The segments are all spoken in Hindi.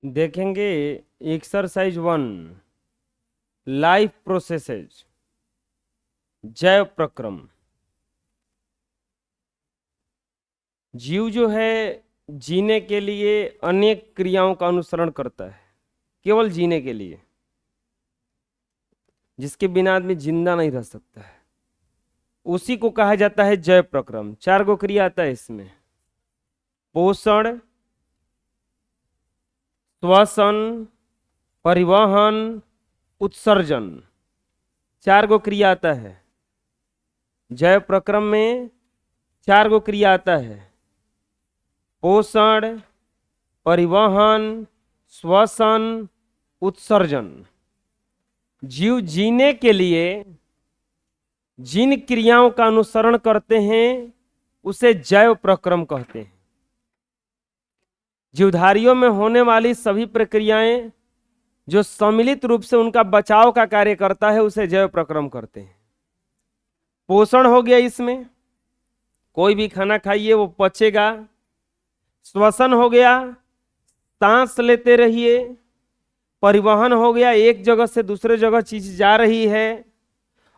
देखेंगे एक्सरसाइज 1 लाइफ प्रोसेसेज जैव प्रक्रम। जीव जो है जीने के लिए अनेक क्रियाओं का अनुसरण करता है, केवल जीने के लिए, जिसके बिना आदमी जिंदा नहीं रह सकता है। उसी को कहा जाता है जैव प्रक्रम। 4 गो क्रिया आता है इसमें: पोषण, श्वसन, परिवहन, उत्सर्जन। 4 गो क्रिया आता है जैव प्रक्रम में। 4 गो क्रिया आता है: पोषण, परिवहन, श्वसन, उत्सर्जन। जीव जीने के लिए जिन क्रियाओं का अनुसरण करते हैं उसे जैव प्रक्रम कहते हैं। जीवधारियों में होने वाली सभी प्रक्रियाएं जो सम्मिलित रूप से उनका बचाव का कार्य करता है उसे जैव प्रक्रम करते हैं। पोषण हो गया, इसमें कोई भी खाना खाइए वो पचेगा। श्वसन हो गया, सांस लेते रहिए। परिवहन हो गया, एक जगह से दूसरे जगह चीज जा रही है।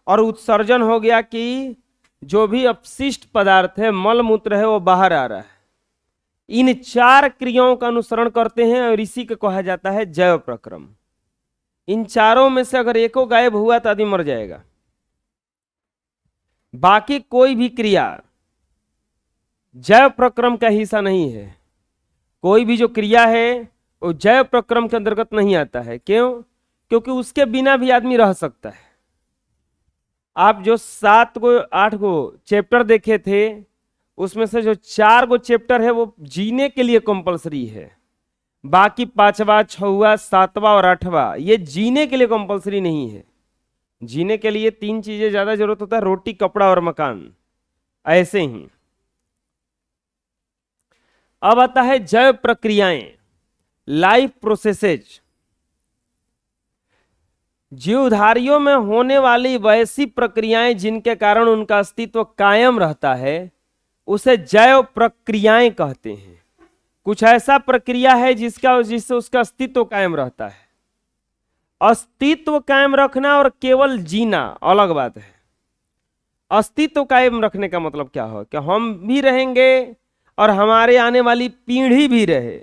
और उत्सर्जन हो गया कि जो भी अपशिष्ट पदार्थ है, मल मूत्र है, वो बाहर आ रहा है। इन 4 क्रियाओं का अनुसरण करते हैं और इसी को कहा जाता है जैव प्रक्रम। इन चारों में से अगर एको गायब हुआ तो आदमी मर जाएगा। बाकी कोई भी क्रिया जैव प्रक्रम का हिस्सा नहीं है। कोई भी जो क्रिया है वो जैव प्रक्रम के अंतर्गत नहीं आता है। क्यों? क्योंकि उसके बिना भी आदमी रह सकता है। आप जो 7 गो 8 गो चैप्टर देखे थे उसमें से जो 4 गो चैप्टर है वो जीने के लिए कंपलसरी है। बाकी 5वां, 6वां, 7वां और 8वां ये जीने के लिए कंपलसरी नहीं है। जीने के लिए 3 चीजें ज्यादा जरूरत होता है: रोटी, कपड़ा और मकान। ऐसे ही अब आता है जैव प्रक्रियाएं, लाइफ प्रोसेसेज। जीवधारियों में होने वाली वैसी प्रक्रियाएं जिनके कारण उनका अस्तित्व कायम रहता है उसे जैव प्रक्रियाएं कहते हैं। कुछ ऐसा प्रक्रिया है जिससे उसका अस्तित्व कायम रहता है। अस्तित्व कायम रखना और केवल जीना अलग बात है। अस्तित्व कायम रखने का मतलब क्या हो कि हम भी रहेंगे और हमारे आने वाली पीढ़ी भी रहे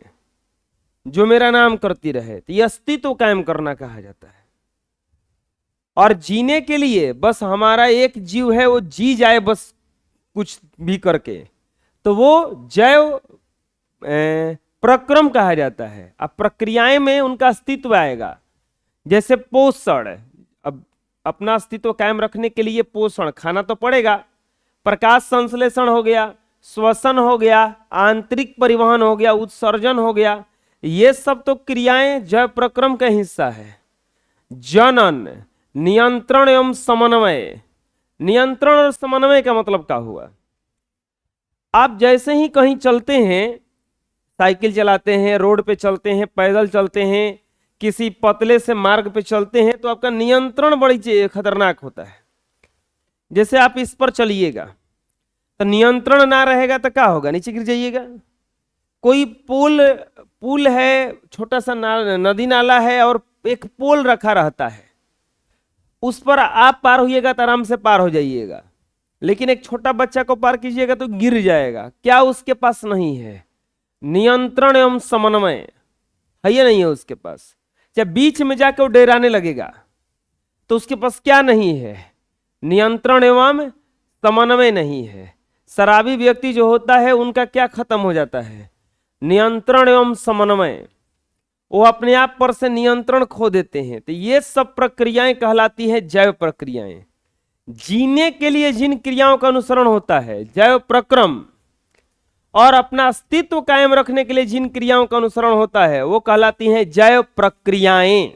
जो मेरा नाम करती रहे, तो यह अस्तित्व कायम करना कहा जाता है। और जीने के लिए बस हमारा एक जीव है, वो जी जाए बस कुछ भी करके, तो वो जैव प्रक्रम कहा जाता है। अब प्रक्रियाएं में उनका अस्तित्व आएगा। जैसे पोषण, अब अपना अस्तित्व कायम रखने के लिए पोषण खाना तो पड़ेगा। प्रकाश संश्लेषण हो गया, श्वसन हो गया, आंतरिक परिवहन हो गया, उत्सर्जन हो गया। ये सब तो क्रियाएं जैव प्रक्रम का हिस्सा है। जनन, नियंत्रण एवं समन्वय। नियंत्रण और समन्वय का मतलब क्या हुआ? आप जैसे ही कहीं चलते हैं, साइकिल चलाते हैं, रोड पे चलते हैं, पैदल चलते हैं, किसी पतले से मार्ग पे चलते हैं, तो आपका नियंत्रण बड़ी खतरनाक होता है। जैसे आप इस पर चलिएगा तो नियंत्रण ना रहेगा तो क्या होगा? नीचे गिर जाइएगा। कोई पुल है, छोटा सा नदी नाला है और एक पोल रखा रहता है, उस पर आप पार होइएगा तो आराम से पार हो जाइएगा। लेकिन एक छोटा बच्चा को पार कीजिएगा तो गिर जाएगा। क्या उसके पास नहीं है? नियंत्रण एवं समन्वय है या नहीं है उसके पास? जब बीच में जाके वो डराने लगेगा तो उसके पास क्या नहीं है? नियंत्रण एवं समन्वय नहीं है। शराबी व्यक्ति जो होता है उनका क्या खत्म हो जाता है? नियंत्रण एवं समन्वय। वो अपने आप पर से नियंत्रण खो देते हैं। तो ये सब प्रक्रियाएं कहलाती है जैव प्रक्रियाएं। जीने के लिए जिन क्रियाओं का अनुसरण होता है जैव प्रक्रम, और अपना अस्तित्व कायम रखने के लिए जिन क्रियाओं का अनुसरण होता है वो कहलाती हैं जैव प्रक्रियाएं।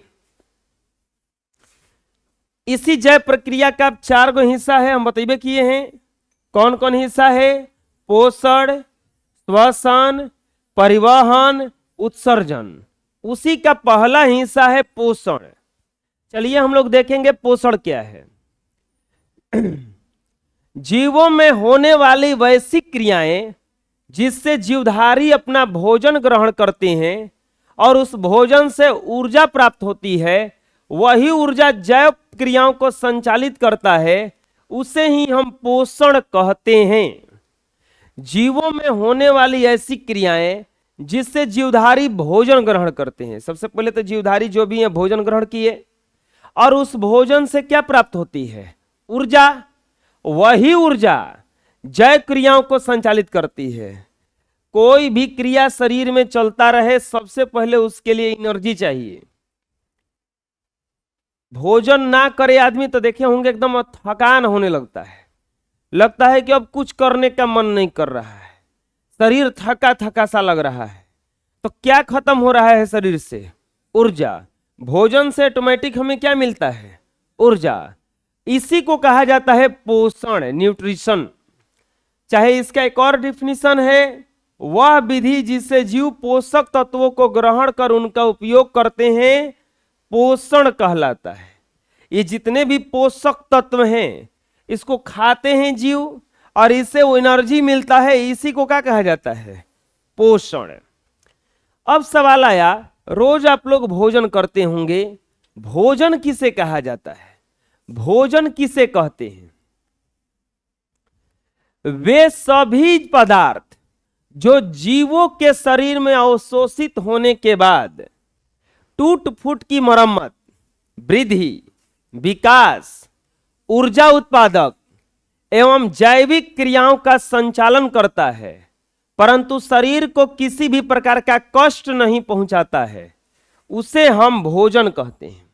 इसी जैव प्रक्रिया का 4 गो हिस्सा है, हम बतेबे किए हैं। कौन कौन हिस्सा है? पोषण, श्वसन, परिवहन, उत्सर्जन। उसी का पहला हिस्सा है पोषण। चलिए हम लोग देखेंगे पोषण क्या है। जीवों में होने वाली वैसी क्रियाएं जिससे जीवधारी अपना भोजन ग्रहण करते हैं और उस भोजन से ऊर्जा प्राप्त होती है, वही ऊर्जा जैव क्रियाओं को संचालित करता है, उसे ही हम पोषण कहते हैं। जीवों में होने वाली ऐसी क्रियाएं जिससे जीवधारी भोजन ग्रहण करते हैं। सबसे पहले तो जीवधारी जो भी हैं भोजन ग्रहण किए, और उस भोजन से क्या प्राप्त होती है? ऊर्जा। वही ऊर्जा जैव क्रियाओं को संचालित करती है। कोई भी क्रिया शरीर में चलता रहे, सबसे पहले उसके लिए एनर्जी चाहिए। भोजन ना करे आदमी तो देखे होंगे एकदम थकान होने लगता है कि अब कुछ करने का मन नहीं कर रहा है, शरीर थका थका सा लग रहा है। तो क्या खत्म हो रहा है शरीर से? ऊर्जा। भोजन से ऑटोमेटिक हमें क्या मिलता है? ऊर्जा। इसी को कहा जाता है पोषण, न्यूट्रिशन। चाहे इसका एक और डिफिनीशन है, वह विधि जिससे जीव पोषक तत्वों को ग्रहण कर उनका उपयोग करते हैं, पोषण कहलाता है। ये जितने भी पोषक तत्व हैं, इसको खाते हैं जीव और इससे वो एनर्जी मिलता है, इसी को क्या कहा जाता है? पोषण। अब सवाल आया, रोज आप लोग भोजन करते होंगे, भोजन किसे कहा जाता है? भोजन किसे कहते हैं? वे सभी पदार्थ जो जीवों के शरीर में अवशोषित होने के बाद टूट फूट की मरम्मत, वृद्धि, विकास, ऊर्जा उत्पादक एवं जैविक क्रियाओं का संचालन करता है, परंतु शरीर को किसी भी प्रकार का कष्ट नहीं पहुंचाता है, उसे हम भोजन कहते हैं।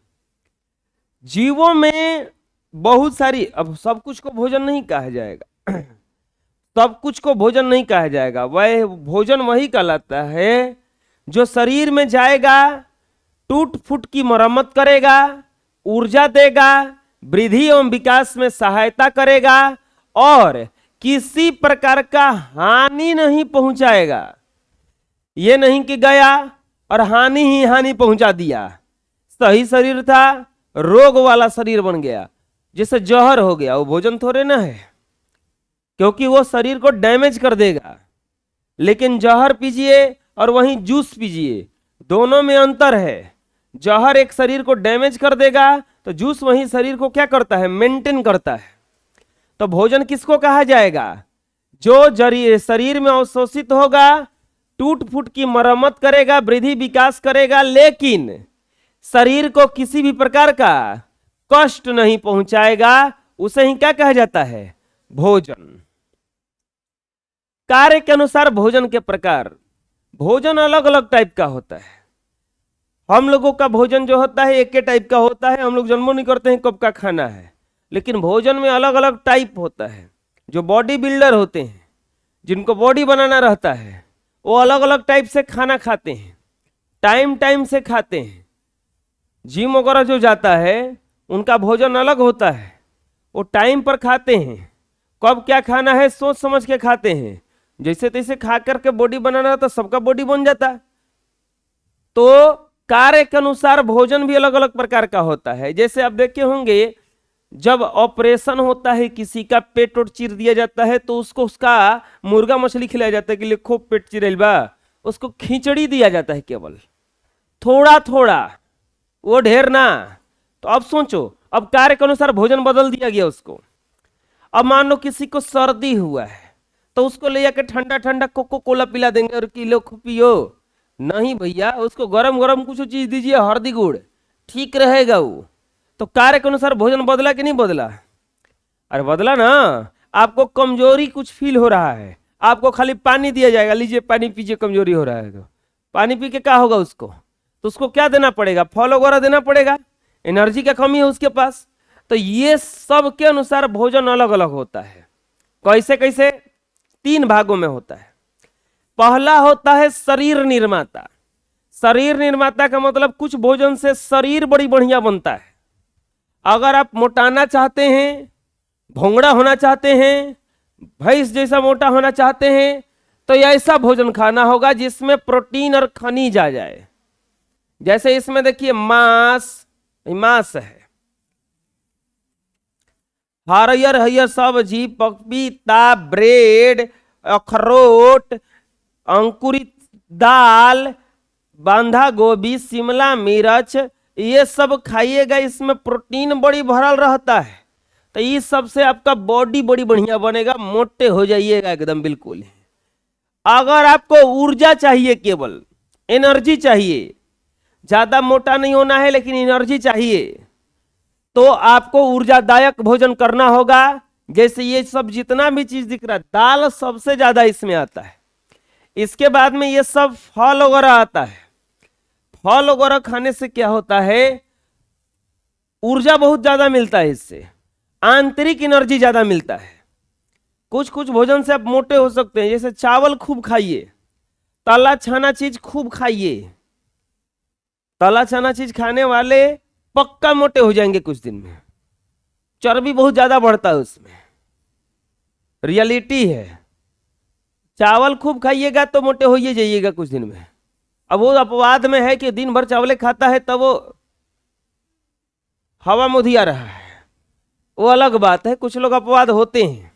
जीवों में बहुत सारी, अब सब कुछ को भोजन नहीं कहा जाएगा, सब कुछ को भोजन नहीं कहा जाएगा। वह भोजन वही कहलाता है जो शरीर में जाएगा, टूट फूट की मरम्मत करेगा, ऊर्जा देगा, वृद्धि एवं विकास में सहायता करेगा और किसी प्रकार का हानि नहीं पहुंचाएगा। ये नहीं कि गया और हानि ही हानि पहुंचा दिया। सही शरीर था, रोग वाला शरीर बन गया, जैसे जहर हो गया, वो भोजन थोड़े ना है, क्योंकि वो शरीर को डैमेज कर देगा। लेकिन जहर पीजिए और वहीं जूस पीजिए, दोनों में अंतर है। जहर एक शरीर को डैमेज कर देगा, तो जूस वहीं शरीर को क्या करता है? मेंटेन करता है। तो भोजन किसको कहा जाएगा? जो शरीर में अवशोषित होगा, टूट फूट की मरम्मत करेगा, वृद्धि विकास करेगा, लेकिन शरीर को किसी भी प्रकार का कष्ट नहीं पहुंचाएगा, उसे ही क्या कहा जाता है? भोजन। कार्य के अनुसार भोजन के प्रकार, भोजन अलग अलग टाइप का होता है। हम लोगों का भोजन जो होता है एक ही टाइप का होता है, हम लोग जन्म नहीं करते हैं कब का खाना है, लेकिन भोजन में अलग अलग टाइप होता है। जो बॉडी बिल्डर होते हैं, जिनको बॉडी बनाना रहता है, वो अलग अलग टाइप से खाना खाते हैं, टाइम टाइम से खाते हैं। जिम वगैरह जो जाता है उनका भोजन अलग होता है, वो टाइम पर खाते हैं, कब क्या खाना है सोच समझ के खाते हैं। जैसे तैसे खा करके बॉडी बनाना रहता, सबका बॉडी बन जाता। तो कार्य के अनुसार भोजन भी अलग अलग प्रकार का होता है। जैसे आप देखे होंगे, जब ऑपरेशन होता है, किसी का पेट वोट चीर दिया जाता है, तो उसको उसका मुर्गा मछली खिलाया जाता है कि ले खूब पेट चिरेल बा, उसको खिचड़ी दिया जाता है, केवल थोड़ा थोड़ा, वो ढेर ना। तो अब सोचो, अब कार्य के अनुसार भोजन बदल दिया गया उसको। अब मान लो किसी को सर्दी हुआ है, तो उसको ले जाकर ठंडा ठंडा कोको कोला पिला देंगे और किलो पियो। नहीं भैया, उसको गरम गरम कुछ चीज दीजिए, हल्दी गुड़, ठीक रहेगा वो। तो कार्य के अनुसार भोजन बदला कि नहीं बदला? अरे बदला ना। आपको कमजोरी कुछ फील हो रहा है, आपको खाली पानी दिया जाएगा, लीजिए पानी पीजिए, कमजोरी हो रहा है तो पानी पी के क्या होगा उसको? तो उसको क्या देना पड़ेगा? फल वगैरह देना पड़ेगा, एनर्जी का कमी है उसके पास। तो ये सब के अनुसार भोजन अलग अलग होता है। कैसे कैसे? 3 भागों में होता है। पहला होता है शरीर निर्माता। शरीर निर्माता का मतलब कुछ भोजन से शरीर बड़ी बढ़िया बनता है। अगर आप मोटाना चाहते हैं, भोंगड़ा होना चाहते हैं, भैंस जैसा मोटा होना चाहते हैं, तो ऐसा भोजन खाना होगा जिसमें प्रोटीन और खनिज आ जाए। जैसे इसमें देखिए मांस, मांस है, हरियर हरियर सब्जी, पपीता, ब्रेड, अखरोट, अंकुरित दाल, बांधा गोभी, शिमला मिर्च, ये सब खाइएगा, इसमें प्रोटीन बड़ी भरल रहता है। तो इस सब से आपका बॉडी बड़ी बढ़िया बनेगा, मोटे हो जाइएगा एकदम बिल्कुल। अगर आपको ऊर्जा चाहिए, केवल एनर्जी चाहिए, ज्यादा मोटा नहीं होना है लेकिन एनर्जी चाहिए, तो आपको ऊर्जादायक भोजन करना होगा। जैसे ये सब जितना भी चीज दिख रहा है, दाल सबसे ज्यादा इसमें आता है। इसके बाद में ये सब फल वगैरह आता है। फल वगैरह खाने से क्या होता है, ऊर्जा बहुत ज्यादा मिलता है, इससे आंतरिक एनर्जी ज्यादा मिलता है। कुछ कुछ भोजन से आप मोटे हो सकते हैं, जैसे चावल खूब खाइए, तला छाना चीज खूब खाइए। तला छाना चीज खाने वाले पक्का मोटे हो जाएंगे कुछ दिन में, चर्बी बहुत ज्यादा बढ़ता है उसमें, रियलिटी है। चावल खूब खाइएगा तो मोटे हो ही जाइएगा कुछ दिन में। अब वो अपवाद में है कि दिन भर चावल खाता है तब वो हवा मुधिया रहा है, वो अलग बात है। कुछ लोग अपवाद होते हैं,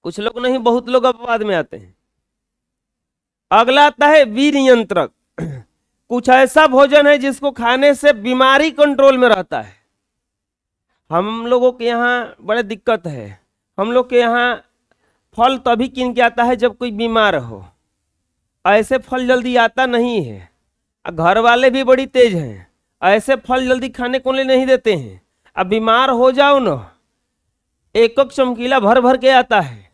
कुछ लोग नहीं, बहुत लोग अपवाद में आते हैं। अगला आता है वीर नियंत्रक। कुछ ऐसा भोजन है जिसको खाने से बीमारी कंट्रोल में रहता है। हम लोगों के यहाँ बड़े दिक्कत है, हम लोग के यहाँ फल तभी किन के आता है जब कोई बीमार हो, ऐसे फल जल्दी आता नहीं है। घर वाले भी बड़ी तेज हैं, ऐसे फल जल्दी खाने को नहीं देते हैं। अब बीमार हो जाओ ना, एक एक चमकीला भर भर के आता है,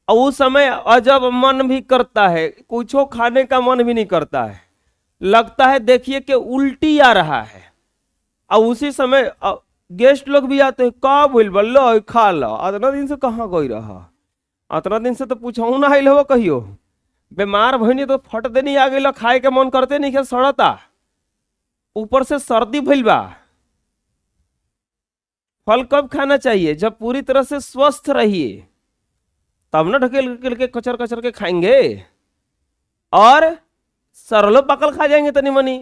और उस समय अजब मन भी करता है, कुछो खाने का मन भी नहीं करता है, लगता है देखिए कि उल्टी आ रहा है। और उसी समय गेस्ट लोग भी आते हैं, का बोल बल्लो खा लो, इतना दिन से कहाँ गई रहा, इतना दिन से तो पूछू ना आइल हो कहियो। बीमार भइनी तो फट देनी आ गई, खाए के मन करते नहीं, सड़ता, ऊपर से सर्दी भइल बा। फल कब खाना चाहिए, जब पूरी तरह से स्वस्थ रहिए, तब ना ढकेल ढकेल के कचर कचर के खाएंगे, और सरलो पकल खा जाएंगे तनी मनी।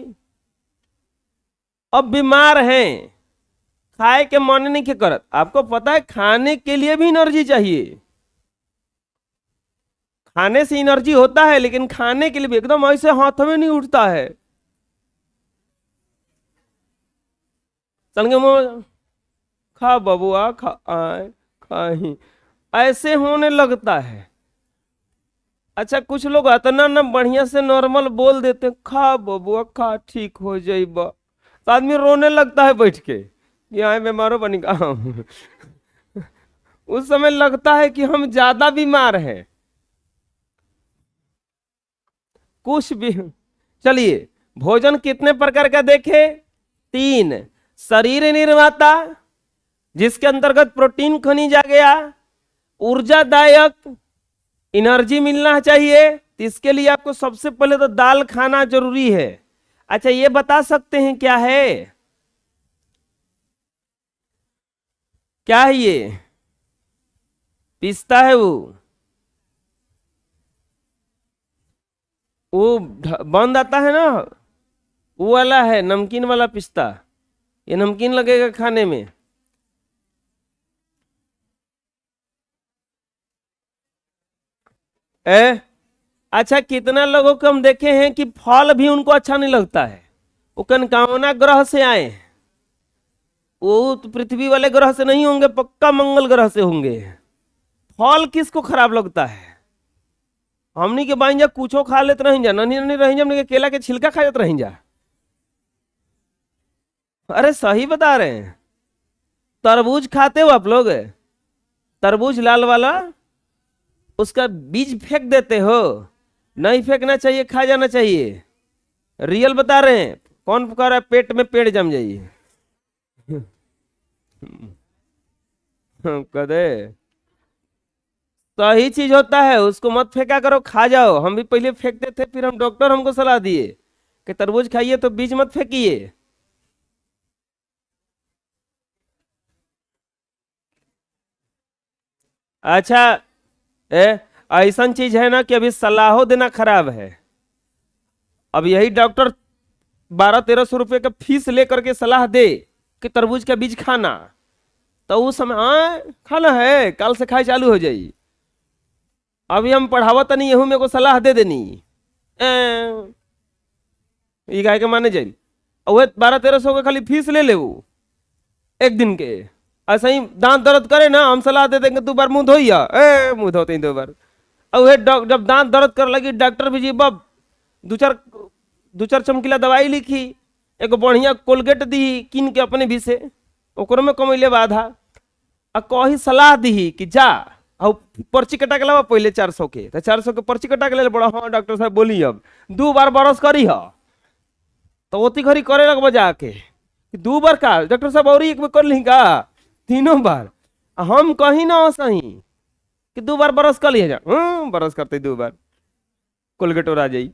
अब बीमार हैं, खाए के मन नहीं के करत। आपको पता है खाने के लिए भी एनर्जी चाहिए, खाने से एनर्जी होता है, लेकिन खाने के लिए भी एकदम ऐसे हाथ में नहीं उठता है। खा बबुआ खा, खाही, ऐसे होने लगता है। अच्छा, कुछ लोग इतना ना बढ़िया से नॉर्मल बोल देते हैं, खा बबुआ खा, ठीक हो जाइबा, तो आदमी रोने लगता है बैठ के कि आए बीमारो बनी का। उस समय लगता है कि हम ज्यादा बीमार हैं। कुछ भी, चलिए भोजन कितने प्रकार का देखे, 3। शरीर निर्माता, जिसके अंतर्गत प्रोटीन खनिज आ गया, ऊर्जादायक, एनर्जी मिलना चाहिए। इसके लिए आपको सबसे पहले तो दाल खाना जरूरी है। अच्छा, ये बता सकते हैं क्या है, क्या है ये, पिस्ता है वो बंद आता है ना, वो वाला है, नमकीन वाला पिस्ता। ये नमकीन लगेगा खाने में। अच्छा, कितना लोगों को हम देखे हैं कि फल भी उनको अच्छा नहीं लगता है। वो कनकावना ग्रह से आए हैं, वो तो पृथ्वी वाले ग्रह से नहीं होंगे, पक्का मंगल ग्रह से होंगे। फल किसको खराब लगता है, हमनी के बाइन जा कुछो खा लेते रह जा, ननी ननी रह जा, केला के छिलका खा जाते रह जा। अरे सही बता रहे हैं। तरबूज खाते हो आप लोग, तरबूज लाल वाला, उसका बीज फेंक देते हो, नहीं फेंकना चाहिए, खा जाना चाहिए। रियल बता रहे हैं, कौन कह रहा है पेट में पेड़ जम जाइए। कदे सही चीज होता है, उसको मत फेंका करो, खा जाओ। हम भी पहले फेंकते थे, फिर हम डॉक्टर हमको सलाह दिए कि तरबूज खाइए तो बीज मत फेंकिए। अच्छा, ऐसा चीज है ना कि अभी सलाहो देना खराब है। अब यही डॉक्टर 1200-1300 रुपये का फीस लेकर के सलाह दे कि तरबूज का बीज खाना, तो उस समय हाँ खाना है, कल से खाए चालू हो जाई। अभी हम पढ़ावा तो नहीं, यहू मेरे को सलाह दे देनी। ये गाय के माने जाए, और वह 1200-1300 का खाली फीस ले वो एक दिन के। ऐसा ही दांत दर्द करे ना, हम सलाह दे देंगे 2 बार मुंह धोइया, मुंह धोते ही 2 बार। और वह जब दांत दर्द कर लगी, डॉक्टर भी जी बब 2-4 चमकीला दवाई लिखी, एक बढ़िया कोलगेट दी किन के अपने भी से, ओकरो में कमैले बाधा, आ कही सलाह दी कि जा और पर्ची कटा के लावा पहले 400 के, तो 400 के पर्ची कटा के ले बड़ा। हाँ डॉक्टर साहब बोली अब 2 बार बरस करी है, तो ओती घड़ी करे लग बजा के 2 बार का डॉक्टर साहब और एक बार कर ली का 3 बार। हम कहीं ना सही कि 2 बार बरस कर लिए जा, बरस करते 2 बार कोलगेट और आ जाई।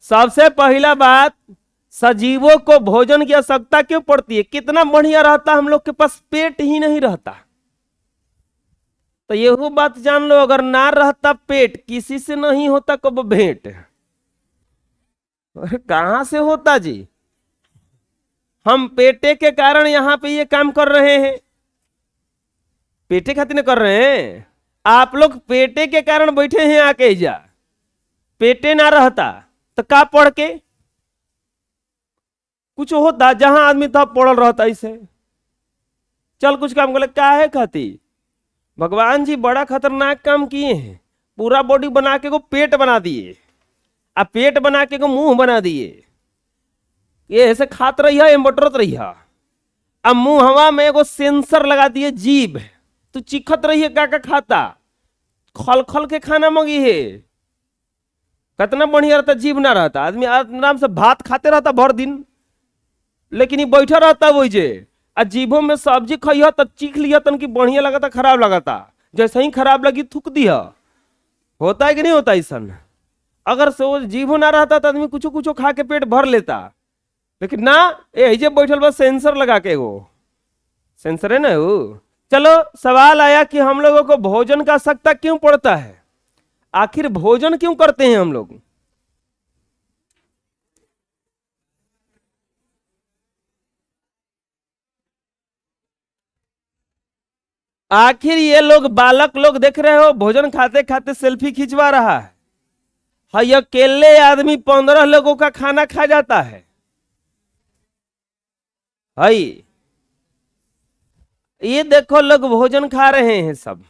सबसे पहला बात, सजीवों को भोजन की आवश्यकता क्यों पड़ती है? कितना बढ़िया रहता हम लोग के पास पेट ही नहीं रहता, तो यही बात जान लो, अगर ना रहता पेट, किसी से नहीं होता कब भेंट। कहां से होता जी? हम पेटे के कारण यहां पे ये काम कर रहे हैं, पेटे खातिर कर रहे हैं। आप लोग पेटे के कारण बैठे हैं आके जा, पेटे ना रहता तो का पढ़ के कुछ होता, जहां आदमी था पड़ल रहता इसे, चल कुछ काम कर क्या है खाती। भगवान जी बड़ा खतरनाक काम किए हैं, पूरा बॉडी बना के को पेट बना दिए, अब पेट बना के को मुंह बना दिए, ये ऐसे खात रही है, बटरत रही है। अब मुंह हवा में एगो सेंसर लगा दिए, जीभ, तो चिखत रही है का खाता, खल खल के खाना मंगी है। कितना बढ़िया रहता, जीभ ना रहता, आदमी आराम से भात खाते रहता भर दिन, लेकिन ये बैठा रहता वही जे, आ जीभों में सब्जी खाइया तो चीख लिया तन की बढ़िया लगाता खराब लगाता, जैसे ही खराब लगी थूक दिया। होता है कि नहीं होता ऐसा? अगर सो जीभो ना रहता तो आदमी कुछ कुछ खा के पेट भर लेता, लेकिन ना, ये जे बैठल बस सेंसर लगा के, वो सेंसर है ना वो। चलो सवाल आया कि हम लोगों को भोजन का आवश्यकता क्यों पड़ता है, आखिर भोजन क्यों करते हैं हम लोग? आखिर ये लोग बालक लोग देख रहे हो, भोजन खाते खाते सेल्फी खिंचवा रहा है। हाय अकेले आदमी 15 लोगों का खाना खा जाता है। हाय ये देखो लोग भोजन खा रहे हैं सब,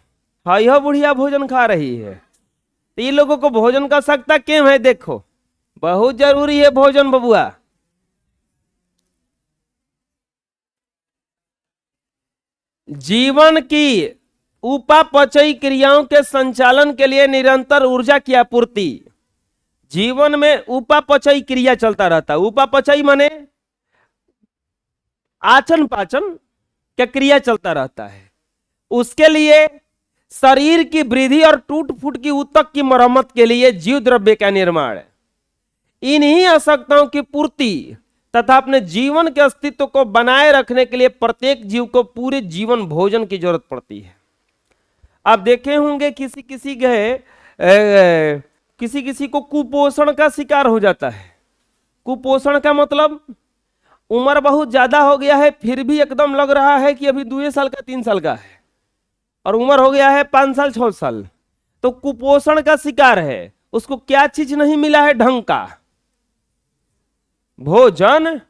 हाय हो बुढ़िया भोजन खा रही है, तो ये लोगों को भोजन का आवश्यकता क्यों है? देखो बहुत जरूरी है भोजन बबुआ। जीवन की उपापचयी क्रियाओं के संचालन के लिए निरंतर ऊर्जा की आपूर्ति, जीवन में उपापचयी क्रिया चलता रहता है। उपापचयी माने आचन पाचन क्या क्रिया चलता रहता है, उसके लिए शरीर की वृद्धि और टूट फूट की ऊतक की मरम्मत के लिए जीव द्रव्य का निर्माण, इन्हीं आवश्यकताओं की पूर्ति तथा अपने जीवन के अस्तित्व को बनाए रखने के लिए प्रत्येक जीव को पूरे जीवन भोजन की जरूरत पड़ती है। आप देखे होंगे किसी किसी को कुपोषण का शिकार हो जाता है। कुपोषण का मतलब उम्र बहुत ज्यादा हो गया है, फिर भी एकदम लग रहा है कि अभी 2 साल का 3 साल का है, और उम्र हो गया है 5 साल 6 साल, तो कुपोषण का शिकार है। उसको क्या चीज नहीं मिला है ढंग का? भोजन।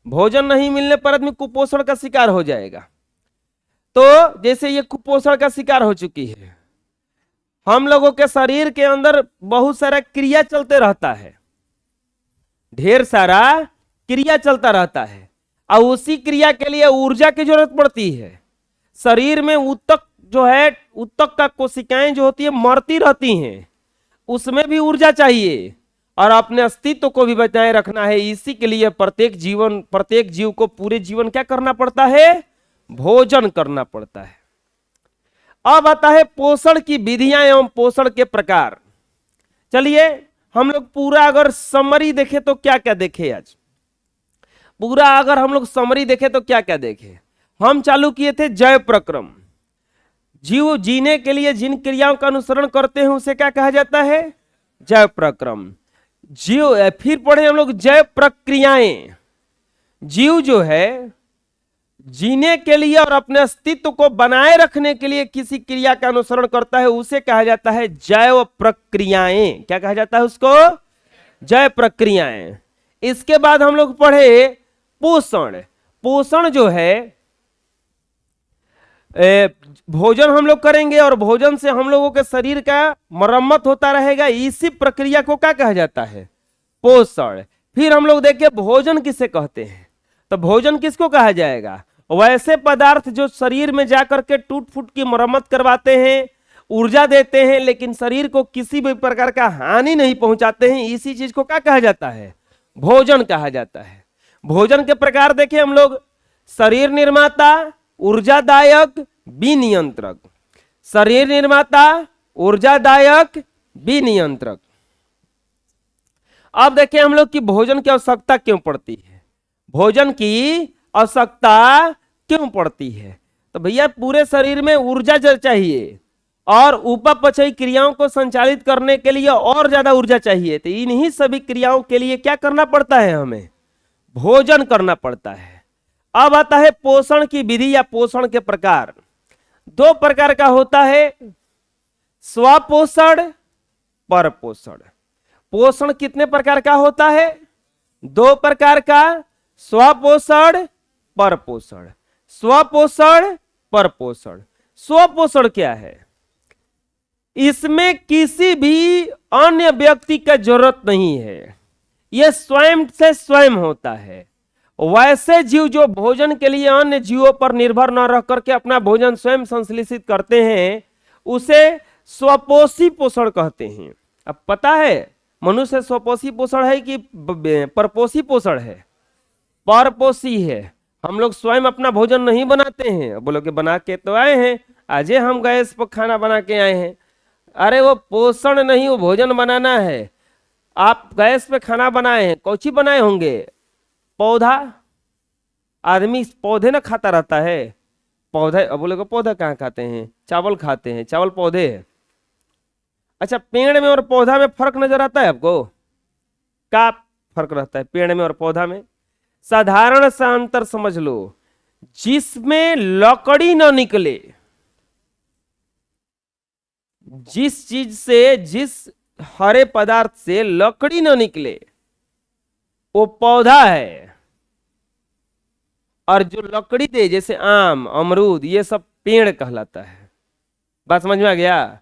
भोजन नहीं मिलने पर आदमी कुपोषण का शिकार हो जाएगा। तो जैसे ये कुपोषण का शिकार हो चुकी है, हम लोगों के शरीर के अंदर बहुत सारा क्रिया चलते रहता है, ढेर सारा क्रिया चलता रहता है, और उसी क्रिया के लिए ऊर्जा की जरूरत पड़ती है। शरीर में ऊतक जो है, ऊतक का कोशिकाएं जो होती है मरती रहती हैं, उसमें भी ऊर्जा चाहिए, और अपने अस्तित्व को भी बचाए रखना है। इसी के लिए प्रत्येक जीव को पूरे जीवन क्या करना पड़ता है? भोजन करना पड़ता है। अब आता है पोषण की विधियां एवं पोषण के प्रकार। चलिए हम लोग पूरा अगर समरी देखे तो क्या क्या देखे आज, पूरा अगर हम लोग समरी देखे तो क्या क्या देखे। हम चालू किए थे जय प्रक्रम, जीव जीने के लिए जिन क्रियाओं का अनुसरण करते हैं उसे क्या कहा जाता है? जय प्रक्रम। जीव, फिर पढ़े हम लोग जय प्रक्रियाएं। जीव जो है जीने के लिए और अपने अस्तित्व को बनाए रखने के लिए किसी क्रिया का अनुसरण करता है, उसे कहा जाता है जैव प्रक्रियाएं। क्या कहा जाता है उसको? जैव प्रक्रियाएं। इसके बाद हम लोग पढ़े पोषण। पोषण जो है, भोजन हम लोग करेंगे और भोजन से हम लोगों के शरीर का मरम्मत होता रहेगा, इसी प्रक्रिया को क्या कहा जाता है? पोषण। फिर हम लोग देखे भोजन किसे कहते हैं, तो भोजन किसको कहा जाएगा? वैसे पदार्थ जो शरीर में जाकर के टूट फूट की मरम्मत करवाते हैं, ऊर्जा देते हैं, लेकिन शरीर को किसी भी प्रकार का हानि नहीं पहुंचाते हैं, इसी चीज को क्या कहा जाता है? भोजन कहा जाता है। भोजन के प्रकार देखें हम लोग, शरीर निर्माता, ऊर्जादायक, विनियंत्रक। शरीर निर्माता, ऊर्जादायक, विनियंत्रक। अब देखें हम लोग कि भोजन की आवश्यकता क्यों पड़ती है। भोजन की आवश्यकता क्यों पड़ती है? तो भैया पूरे शरीर में ऊर्जा चाहिए और उपापचयी क्रियाओं को संचालित करने के लिए और ज्यादा ऊर्जा चाहिए, तो इन्हीं सभी क्रियाओं के लिए क्या करना पड़ता है? हमें भोजन करना पड़ता है। अब आता है पोषण की विधि या पोषण के प्रकार। दो प्रकार का होता है, स्वपोषण, परपोषण। पोषण कितने प्रकार का होता है? दो प्रकार का, स्वपोषण, परपोषण। स्वपोषण, परपोषण। स्वपोषण क्या है? इसमें किसी भी अन्य व्यक्ति का जरूरत नहीं है, यह स्वयं से स्वयं होता है। वैसे जीव जो भोजन के लिए अन्य जीवों पर निर्भर न रह करके अपना भोजन स्वयं संश्लेषित करते हैं, उसे स्वपोषी पोषण कहते हैं। अब पता है मनुष्य स्वपोषी पोषण है कि परपोषी पोषण है? परपोषी है। हम लोग स्वयं अपना भोजन नहीं बनाते हैं। बोलोगे बना के तो आए हैं, आज हम गैस पर खाना बना के आए हैं। अरे वो पोषण नहीं, वो भोजन बनाना है। आप गैस पे खाना बनाए हैं, कौची बनाए होंगे? पौधा। आदमी पौधे ना खाता रहता है, पौधे। अब बोलोगे पौधा कहाँ खाते हैं? चावल खाते हैं, चावल पौधे है। अच्छा, पेड़ में और पौधा में फर्क नजर आता है आपको? क्या फर्क रहता है पेड़ में और पौधा में? साधारण सा अंतर समझ लो, जिसमें लकड़ी न निकले, जिस चीज से, जिस हरे पदार्थ से लकड़ी न निकले, वो पौधा है। और जो लकड़ी दे, जैसे आम, अमरूद, ये सब पेड़ कहलाता है। बात समझ में आ गया?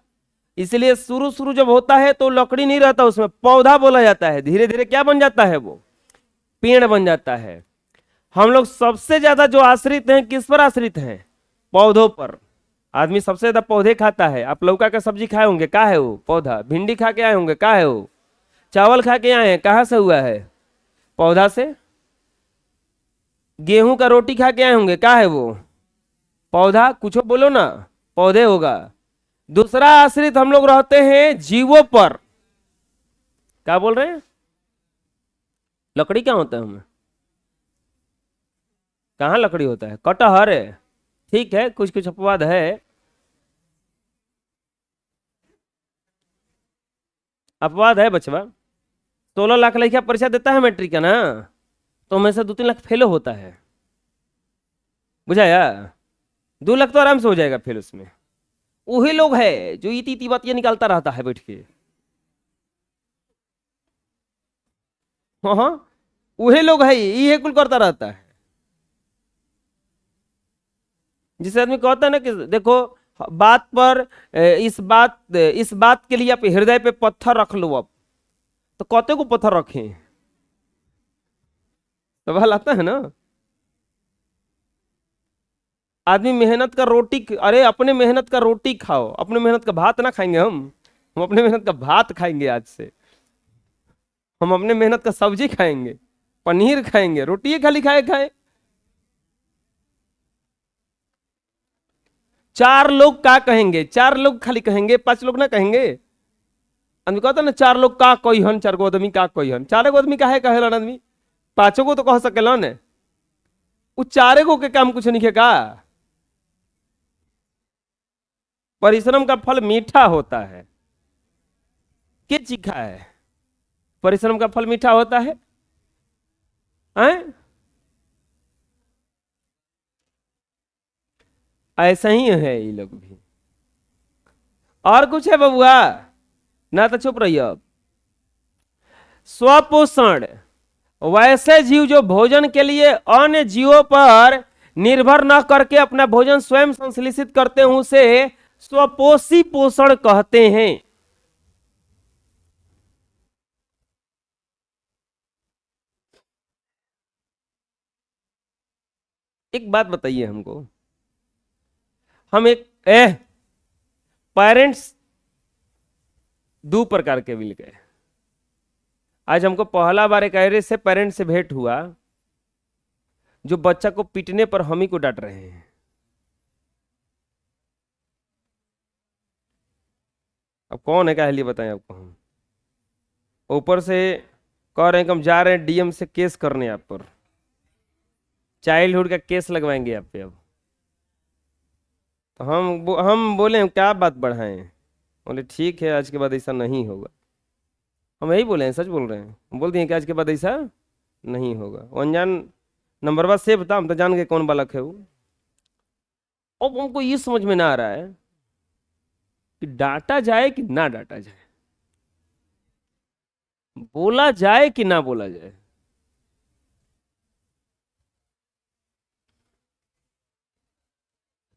इसलिए शुरू शुरू जब होता है तो लकड़ी नहीं रहता, उसमें पौधा बोला जाता है। धीरे धीरे क्या बन जाता है? वो पेड़ बन जाता है। हम लोग सबसे ज्यादा जो आश्रित हैं, किस पर आश्रित हैं? पौधों पर। आदमी सबसे ज्यादा पौधे खाता है। आप लौका का सब्जी खाए होंगे, क्या है वो? पौधा। भिंडी खा के आए होंगे, क्या है वो? चावल खा के आए हैं, कहां से हुआ है? पौधा से। गेहूं का रोटी खा के आए होंगे, क्या है वो? पौधा। कुछ बोलो ना, पौधे होगा। दूसरा आश्रित हम लोग रहते हैं जीवों पर। क्या बोल रहे हैं? लकड़ी क्या होता है? हमें कहाँ लकड़ी होता है? कटहर है। ठीक है, कुछ कुछ अपवाद है। अपवाद है बचवा। 16 लाख लड़कियां परीक्षा देता है मैट्रिक का ना, तो में से 2-3 लाख फेलो होता है। बुझाया? 2 लाख तो आराम से हो जाएगा फेल उसमें। वही लोग है जो इती इती बात ये निकालता रहता है बैठ के। हाँ हाँ, वही लोग है, ये कुल करता रहता है। जिसे आदमी कहता है ना कि देखो बात पर, इस बात के लिए आप हृदय पे पत्थर रख लो। अब तो कहते को पत्थर रखें? सवाल आता है ना। आदमी मेहनत का रोटी, अरे अपने मेहनत का रोटी खाओ, अपने मेहनत का भात ना खाएंगे। हम अपने मेहनत का भात खाएंगे। आज से हम अपने मेहनत का सब्जी खाएंगे, पनीर खाएंगे, रोटी खाली खाए। 4 लोग का कहेंगे? 4 लोग खाली कहेंगे, 5 लोग ना कहेंगे। आदमी कहता ना 4 लोग का कोई हन, 4 गो आदमी का कोई हन। 4 गो आदमी का है कहेला आदमी? 5 गो तो कह सकेला ने। वो 4 गो के काम कुछ नहीं है का? परिश्रम का फल मीठा होता है। के चीखा है? परिश्रम का फल मीठा होता है। हैं? ऐसा ही है ये लोग भी। और कुछ है बबुआ? ना तो चुप रहिए अब। स्वपोषण, वैसे जीव जो भोजन के लिए अन्य जीवों पर निर्भर न करके अपना भोजन स्वयं संश्लेषित करते हैं, उसे स्वपोषी पोषण कहते हैं। एक बात बताइए हमको, हम एक पेरेंट्स दो प्रकार के मिल गए। आज हमको पहला बार एक ऐसे पेरेंट्स से भेंट हुआ जो बच्चा को पीटने पर हम ही को डांट रहे हैं। अब कौन है, क्या लिए बताएं आपको हम। ऊपर से कह रहे हैं कि हम जा रहे हैं डीएम से केस करने आप पर, चाइल्डहुड का केस लगवाएंगे आप पे। अब तो हम बोले क्या बात बढ़ाएं, बोले ठीक है आज के बाद ऐसा नहीं होगा। हम यही बोले हैं, सच बोल रहे हैं। हम बोल दिए कि आज के बाद ऐसा नहीं होगा। वो अनजान नंबरवा सेव था, हम तो जान गए कौन बालक है वो। अब हमको ये समझ में ना आ रहा है कि डांटा जाए कि ना डांटा जाए, बोला जाए कि ना बोला जाए।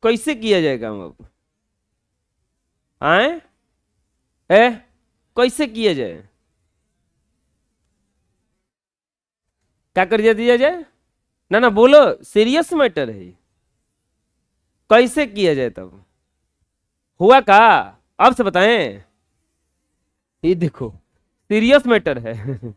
कैसे किया जाएगा हम अब? आए कैसे किया जाए? क्या कर दिया जाए? ना ना बोलो, सीरियस मैटर है। कैसे किया जाए तब? हुआ का अब से बताएं। ये देखो सीरियस मैटर है।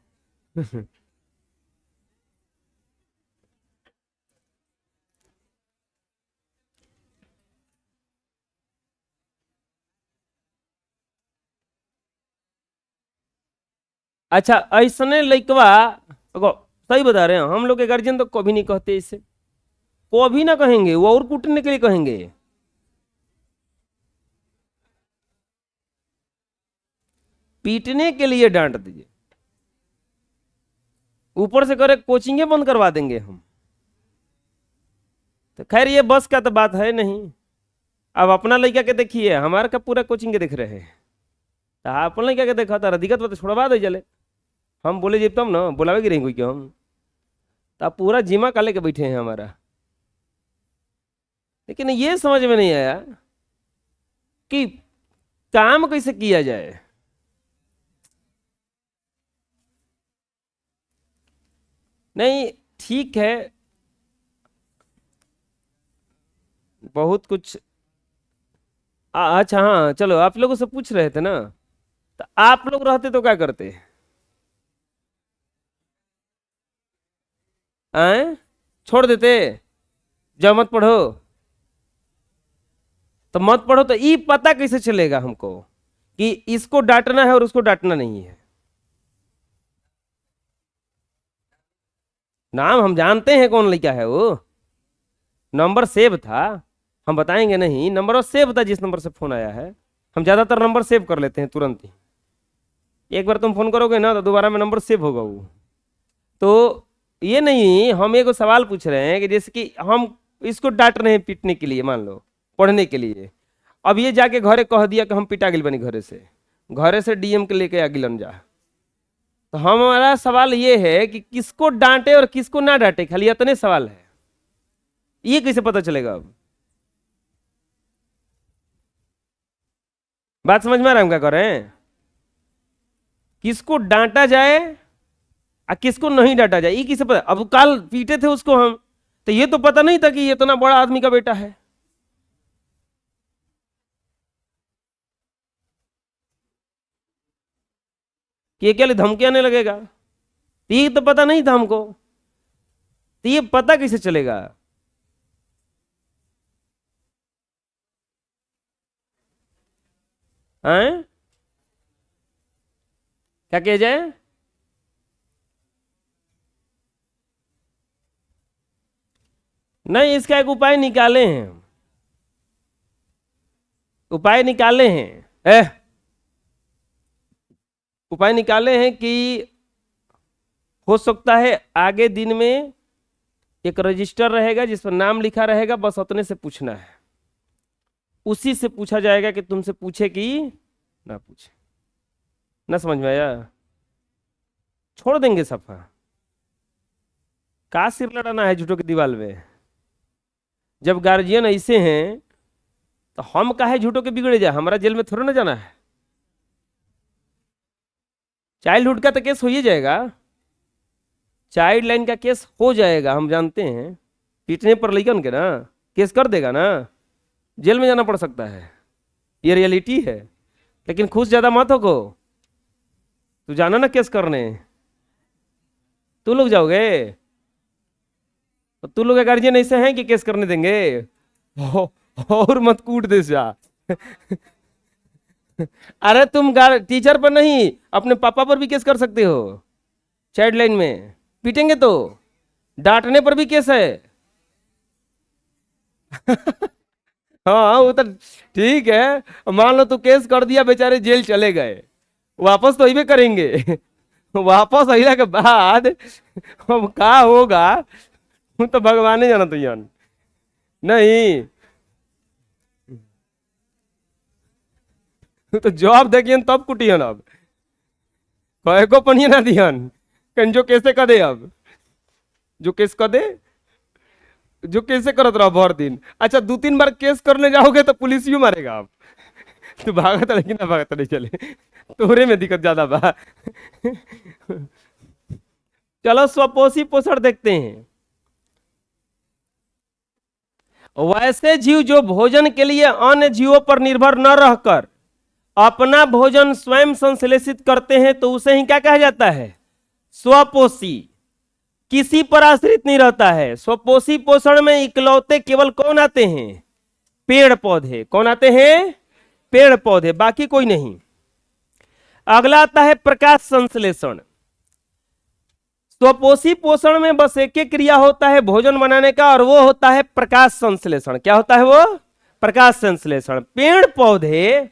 अच्छा ऐसने लइकवा, देखो सही बता रहे हैं, हम लोग के गार्जियन तो कभी नहीं कहते इसे, कभी ना कहेंगे, वो और कूटने के लिए कहेंगे। पीटने के लिए डांट दीजिए, ऊपर से करे कोचिंगे बंद करवा देंगे हम। तो खैर ये बस का तो बात है नहीं। अब अपना लड़का के देखिए, हमारा का पूरा कोचिंग के देख रहे हैं। तो अपन लड़का के देखा था दिक्कत तो छोड़वा दे जले। हम बोले जी तब ना बुलावे गिरेंगे कोई क्यों हम, तो पूरा जिमा का लेके बैठे हैं हमारा। लेकिन ये समझ में नहीं आया कि काम कैसे किया जाए। नहीं ठीक है, बहुत कुछ अच्छा हाँ चलो, आप लोगों से पूछ रहे थे ना, तो आप लोग रहते तो क्या करते? आए छोड़ देते, जाओ मत पढ़ो। तो मत पढ़ो तो ये पता कैसे चलेगा हमको कि इसको डांटना है और उसको डांटना नहीं है? नाम हम जानते हैं कौन लड़का है वो, नंबर सेव था, हम बताएंगे नहीं। नंबर सेव था जिस नंबर से फोन आया है। हम ज्यादातर नंबर सेव कर लेते हैं तुरंत ही। एक बार तुम फोन करोगे ना तो दोबारा में नंबर सेव होगा वो। तो ये नहीं, हम एक सवाल पूछ रहे हैं कि जैसे कि हम इसको डांट रहे हैं पीटने के लिए, मान लो पढ़ने के लिए। अब ये जाके घरे कह दिया कि हम पिटा गिल बनी, घरे से डीएम के लेके आ गिलन जा। तो हमारा सवाल ये है कि किसको डांटे और किसको ना डांटे, खाली इतने सवाल है। ये कैसे पता चलेगा? अब बात समझ में आ रहा है हम क्या कर रहे हैं? किसको डांटा जाए और किसको नहीं डांटा जाए, ये किसे पता? अब कल पीटे थे उसको हम, तो ये तो पता नहीं था कि ये इतना बड़ा आदमी का बेटा है। कि ये क्या धमकी आने लगेगा, तो ये तो पता नहीं था हमको। तो ये पता कैसे चलेगा? हैं? क्या किया जाए? नहीं, इसका एक उपाय निकाले हैं, उपाय निकाले हैं उपाय निकाले हैं कि हो सकता है आगे दिन में एक रजिस्टर रहेगा जिस पर नाम लिखा रहेगा, बस उतने से पूछना है। उसी से पूछा जाएगा कि तुमसे पूछे कि ना पूछे। ना समझ में आया? छोड़ देंगे सफा। का सिर लड़ाना है झूठों की दीवार में? जब गार्जियन ऐसे हैं तो हम काहे झूठों के बिगड़े जाए? हमारा जेल में थोड़ा ना जाना है। चाइल्डहुड का तो केस हो ही जाएगा, चाइल्ड लाइन का केस हो जाएगा, हम जानते हैं। पीटने पर लइकन के ना केस कर देगा ना, जेल में जाना पड़ सकता है, ये रियलिटी है। लेकिन खुश ज्यादा मत हो को, तू जाना ना केस करने, तू लोग जाओगे तो तू लोग गार्जियन ऐसे हैं कि केस करने देंगे? और मत कूट दे जा। अरे तुम टीचर पर नहीं, अपने पापा पर भी केस कर सकते हो। चाइल्ड लाइन में पीटेंगे तो डांटने पर भी केस है। हाँ वो तो ठीक है, मान लो तू केस कर दिया, बेचारे जेल चले गए, वापस तो अइबे करेंगे। वापस अइला के बाद अब का होगा वो तो भगवान ही जानत यान। नहीं तो जॉब देखियन तब कुटियन, अब कहे को पनिया ना दियन कन जो कैसे कर दे, अब जो केस कर दे, जो कैसे करत रहा भर दिन। अच्छा 2-3 बार केस करने जाओगे तो पुलिस भी मारेगा। आप तो भागत लेकिन ना भागत नहीं चले, तोरे में दिक्कत ज्यादा बा। चलो स्वपोषी पोषण देखते हैं। वैसे जीव जो भोजन के लिए अन्य जीवों पर निर्भर न रहकर अपना भोजन स्वयं संश्लेषित करते हैं तो उसे ही क्या कहा जाता है? स्वपोषी। किसी पर आश्रित नहीं रहता है। स्वपोषी पोषण में इकलौते केवल कौन आते हैं? पेड़ पौधे। कौन आते हैं? पेड़ पौधे, बाकी कोई नहीं। अगला आता है प्रकाश संश्लेषण। स्वपोषी पोषण में बस एक एक क्रिया होता है भोजन बनाने का, और वो होता है प्रकाश संश्लेषण। क्या होता है वो? प्रकाश संश्लेषण। पेड़ पौधे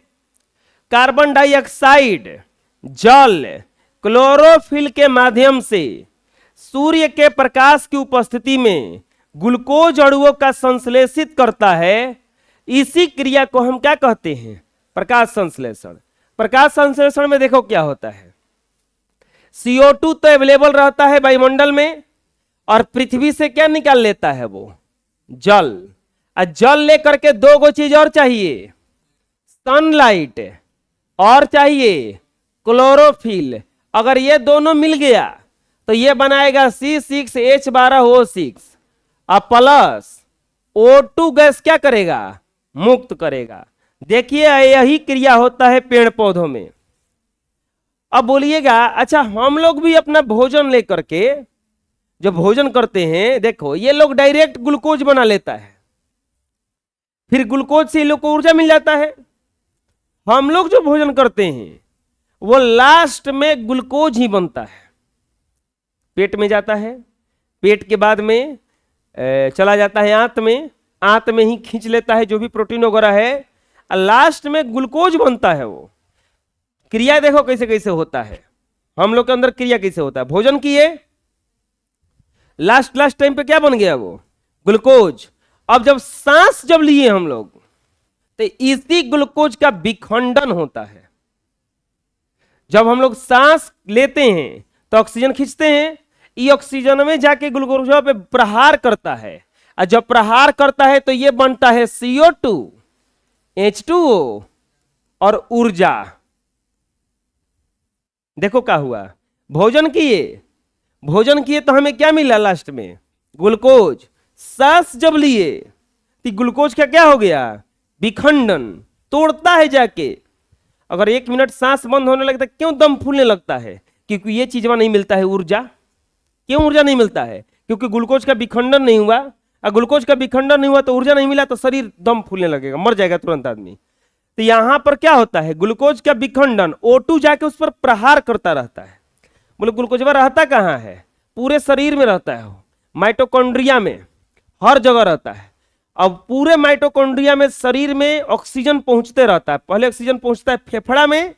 कार्बन डाइऑक्साइड, जल, क्लोरोफिल के माध्यम से सूर्य के प्रकाश की उपस्थिति में ग्लूकोज अणुओं का संश्लेषित करता है। इसी क्रिया को हम क्या कहते हैं? प्रकाश संश्लेषण। प्रकाश संश्लेषण में देखो क्या होता है, CO2 तो अवेलेबल रहता है वायुमंडल में, और पृथ्वी से क्या निकाल लेता है वो? जल। और जल लेकर के दो गो चीज और चाहिए, सनलाइट और चाहिए क्लोरोफिल। अगर ये दोनों मिल गया तो ये बनाएगा C6H12O6 और प्लस O2 गैस क्या करेगा? मुक्त करेगा। देखिए यही क्रिया होता है पेड़ पौधों में। अब बोलिएगा अच्छा हम लोग भी अपना भोजन लेकर के जो भोजन करते हैं, देखो ये लोग डायरेक्ट ग्लूकोज बना लेता है, फिर ग्लूकोज से लोग को ऊर्जा मिल जाता है। हम लोग जो भोजन करते हैं वो लास्ट में ग्लूकोज ही बनता है, पेट में जाता है, पेट के बाद में चला जाता है आंत में, आंत में ही खींच लेता है जो भी प्रोटीन वगैरह है, लास्ट में ग्लूकोज बनता है। वो क्रिया देखो कैसे कैसे होता है, हम लोग के अंदर क्रिया कैसे होता है। भोजन किए, लास्ट टाइम पे क्या बन गया? वो ग्लूकोज। अब जब सांस जब लिए हम लोग तो इसी ग्लूकोज का विखंडन होता है। जब हम लोग सांस लेते हैं तो ऑक्सीजन खींचते हैं, ये ऑक्सीजन में जाके ग्लूकोज पे प्रहार करता है, और जब प्रहार करता है तो ये बनता है CO2, H2O और ऊर्जा। देखो क्या हुआ, भोजन किए तो हमें क्या मिला लास्ट में? ग्लूकोज। सांस जब लिए तो ग्लूकोज का क्या हो गया? विखंडन, तोड़ता है जाके। अगर 1 मिनट सांस बंद होने लगता है, क्यों दम फूलने लगता है? क्योंकि ये चीज नहीं मिलता है, ऊर्जा। क्यों ऊर्जा नहीं मिलता है? क्योंकि ग्लूकोज का विखंडन नहीं हुआ, और ग्लूकोज का विखंडन नहीं हुआ तो ऊर्जा नहीं मिला, तो शरीर दम फूलने लगेगा, मर जाएगा तुरंत आदमी। तो यहां पर क्या होता है? ग्लूकोज का विखंडन, O2 जाके उस पर प्रहार करता रहता है। बोले ग्लूकोज रहता कहाँ है? पूरे शरीर में रहता है, माइटोकॉन्ड्रिया में, हर जगह रहता है। अब पूरे माइटोकॉन्ड्रिया में शरीर में ऑक्सीजन पहुंचते रहता है। पहले ऑक्सीजन पहुंचता है फेफड़ा में,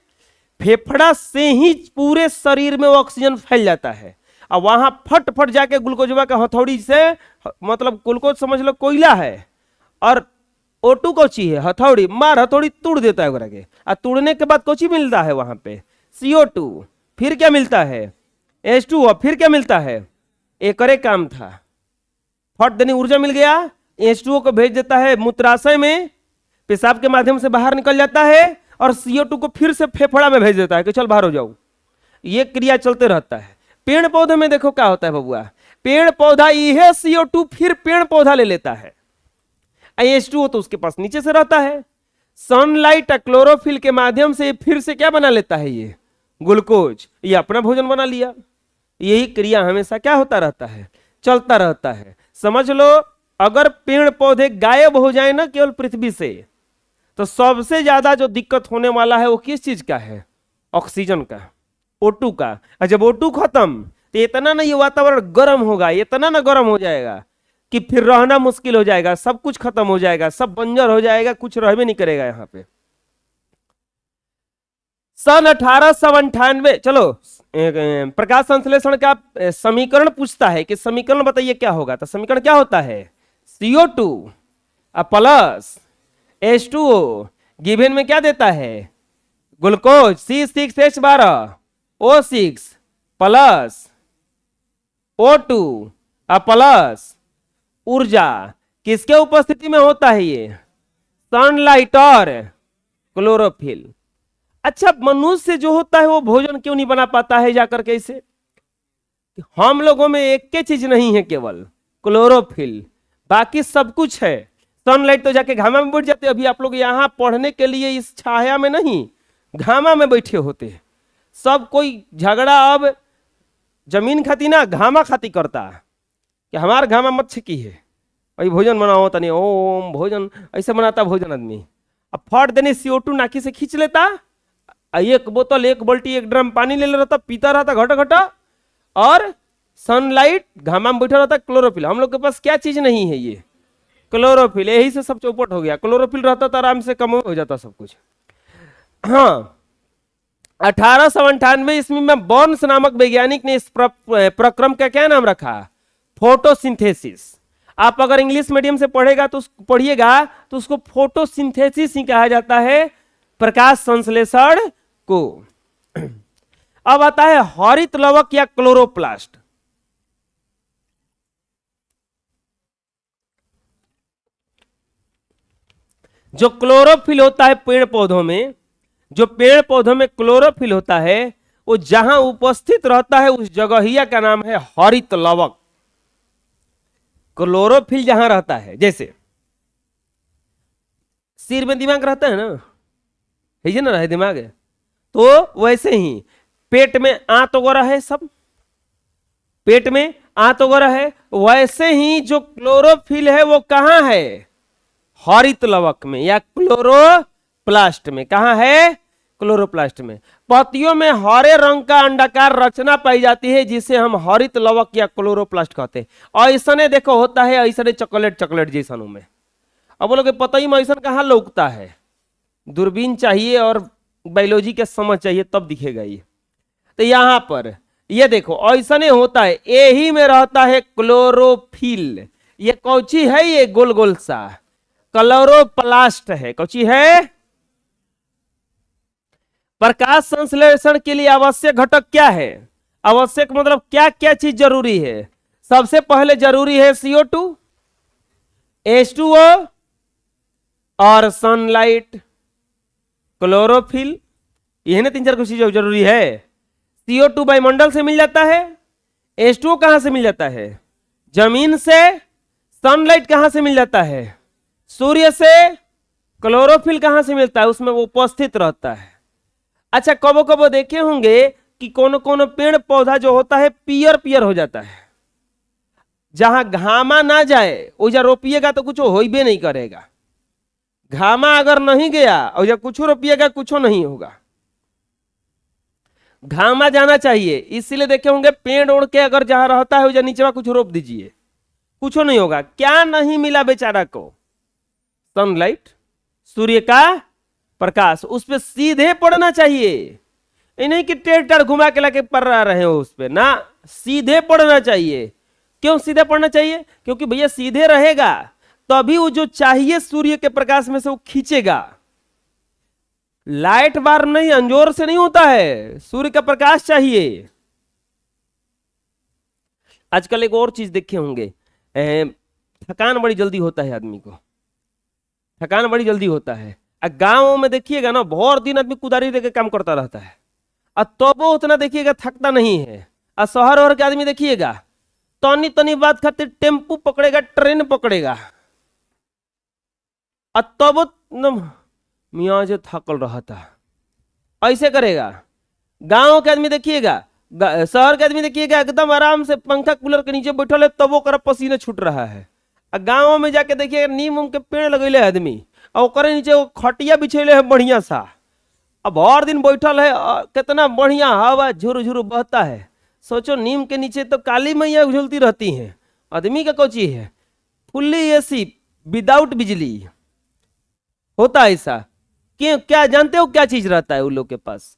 फेफड़ा से ही पूरे शरीर में वो ऑक्सीजन फैल जाता है, और वहां फट जाके ग्लूकोजवा का हथौड़ी से, मतलब ग्लूकोज समझ लो कोयला है, और O2 कौची है, हथौड़ी, मार हथौड़ी तोड़ देता है ओकरा के, और तोड़ने के बाद कौची मिलता है वहां पे, CO2। फिर क्या मिलता है, H2O। फिर क्या मिलता है, एक और एक काम था, फट देनी ऊर्जा मिल गया, H2O को भेज देता है मूत्राशय में, पेशाब के माध्यम से बाहर निकल जाता है, और CO2 को फिर से फेफड़ा में भेज देता है कि चल बाहर हो जाओ। ये क्रिया चलते रहता है। पेड़ पौधे में देखो क्या होता है बबुआ, पेड़ पौधा यह CO2 फिर पेड़ पौधा ले लेता है, H2O तो उसके पास नीचे से रहता है। सनलाइट क्लोरोफिल के माध्यम से फिर से क्या बना लेता है, ये ग्लूकोज, ये अपना भोजन बना लिया। यही क्रिया हमेशा क्या होता रहता है, चलता रहता है। समझ लो, अगर पेड़ पौधे गायब हो जाए ना केवल पृथ्वी से, तो सबसे ज्यादा जो दिक्कत होने वाला है वो किस चीज का है, ऑक्सीजन का, O2 का। और जब O2 खत्म तो इतना ना ये वातावरण गर्म होगा, इतना ना गर्म हो जाएगा कि फिर रहना मुश्किल हो जाएगा, सब कुछ खत्म हो जाएगा, सब बंजर हो जाएगा, कुछ रह भी नहीं करेगा यहां पे। सन 1898, चलो प्रकाश संश्लेषण का समीकरण पूछता है कि समीकरण बताइए क्या होगा, तो समीकरण क्या होता है, CO2 प्लस H2O, गिवन में क्या देता है, glucose C6H12O6 plus O2 plus ऊर्जा, किसके उपस्थिति में होता है ये, सनलाइट और क्लोरोफिल। अच्छा, मनुष्य जो होता है वो भोजन क्यों नहीं बना पाता है जाकर के इसे, हम लोगों में एक के चीज नहीं है, केवल क्लोरोफिल, बाकी सब कुछ है। सनलाइट तो जाके घामा में बैठ जाते, अभी आप लोग यहाँ पढ़ने के लिए इस छाया में नहीं, घामा में बैठे होते। सब कोई झगड़ा अब जमीन खाती ना घामा खाती करता कि हमार घामा मत छिकी है, वही भोजन बनाओ तनी, ओम भोजन, ऐसे बनाता भोजन आदमी। अब फट देने CO2 नाकी से खींच लेता, एक बोतल, एक बाल्टी, एक ड्रम पानी ले रहता, पीता रहता घटा घटा, और सनलाइट घामा में बैठा रहता, क्लोरोफिल। हम लोग के पास क्या चीज नहीं है, ये क्लोरोफिल, यही से सब चौपट हो गया। क्लोरोफिल रहता तो आराम से कम हो जाता सब कुछ। हाँ, 1898 ईस्वी में बॉर्न्स नामक वैज्ञानिक ने इस प्रक्रम का क्या नाम रखा, फोटोसिंथेसिस। आप अगर इंग्लिश मीडियम से पढ़ेगा तो पढ़िएगा तो उसको फोटोसिंथेसिस ही कहा जाता है, प्रकाश संश्लेषण को। अब आता है हरित लवक या क्लोरोप्लास्ट। जो क्लोरोफिल होता है पेड़ पौधों में, जो पेड़ पौधों में क्लोरोफिल होता है, वो जहां उपस्थित रहता है उस जगहिया का नाम है हरित लवक। क्लोरोफिल जहां रहता है, जैसे सिर में दिमाग रहता है ना, है ना, रहे दिमाग है, तो वैसे ही पेट में आंत वगैरह है, सब पेट में आंत वगैरह है, वैसे ही जो क्लोरोफिल है वो कहां है, हरित लवक में या क्लोरोप्लास्ट में। कहां है, क्लोरोप्लास्ट में। पत्तियों में हरे रंग का अंडाकार रचना पाई जाती है जिसे हम हरित लवक या क्लोरोप्लास्ट कहते हैं। और ऐसा देखो होता है, ऐसा चॉकलेट चॉकलेट जैसा में। अब बोलोगे पतई में ऐसा कहां लौकता है, दूरबीन चाहिए और बायोलॉजी के समझ चाहिए तब दिखेगा ये। तो यहां पर ये देखो ऐसा होता है, यही में रहता है क्लोरोफिल। ये कौची है, ये गोल गोल सा क्लोरोप्लास्ट है। कौची है, प्रकाश संश्लेषण के लिए आवश्यक घटक क्या है, आवश्यक मतलब क्या क्या चीज जरूरी है। सबसे पहले जरूरी है CO2, H2O और सनलाइट, क्लोरोफिल, यही ना तीन चार कुछ चीजें जरूरी है। CO2 वायुमंडल से मिल जाता है, H2O कहां से मिल जाता है, जमीन से। सनलाइट कहां से मिल जाता है, सूर्य से। क्लोरोफिल कहां से मिलता है, उसमें वो उपस्थित रहता है। अच्छा, कबो कबो देखे होंगे कि कोनो कोनो पेड़ पौधा जो होता है पियर पियर हो जाता है, जहां घामा ना जाए उजा रोपिएगा तो कुछ हो भी नहीं करेगा। घामा अगर नहीं गया और जब कुछ रोपिएगा कुछ नहीं होगा, घामा जाना चाहिए। इसीलिए देखे होंगे पेड़ ओढ़ के अगर जहां रहता है उजा नीचे कुछ रोप दीजिए, कुछ नहीं होगा। क्या नहीं मिला बेचारा को, सनलाइट, सूर्य का प्रकाश, उस पर सीधे पड़ना चाहिए। ये नहीं कि टेढ़ टेढ़ घुमा के लाके पड़ रहे हो उस पर ना, सीधे पड़ना चाहिए। क्यों सीधे पड़ना चाहिए, क्योंकि भैया सीधे रहेगा तभी वो जो चाहिए सूर्य के प्रकाश में से वो खींचेगा। लाइट बार नहीं, अंजोर से नहीं होता है, सूर्य का प्रकाश चाहिए। आजकल एक और चीज देखे होंगे, थकान बड़ी जल्दी होता है आदमी को, थकान बड़ी जल्दी होता है। गांव में देखिएगा ना, बहुत दिन आदमी कुदारी लेके काम करता रहता है, और तो वो उतना देखिएगा थकता नहीं है। और शहर वहर के आदमी देखिएगा, तनी तनी बात खातिर टेम्पू पकड़ेगा, ट्रेन पकड़ेगा, और तब मियाँ जो थकल रहा था ऐसे करेगा। गांव के आदमी देखिएगा, शहर के आदमी देखिएगा एकदम आराम से पंखा कूलर के नीचे बैठल है, तब वो कर पसीने छूट रहा है। और गाँव में जाके देखिएगा नीम उम के पेड़ लगेले आदमी, और ओकरे नीचे वो खटिया बिछेले है बढ़िया सा, अब हर दिन बैठल है, कितना बढ़िया हवा झुर झुर बहता है। सोचो नीम के नीचे तो काली मैया झूलती रहती हैं, आदमी का कोची है फुल्ली एसी विदाउट बिजली होता है ऐसा। क्यों, क्या जानते हो क्या चीज रहता है उन लोग के पास?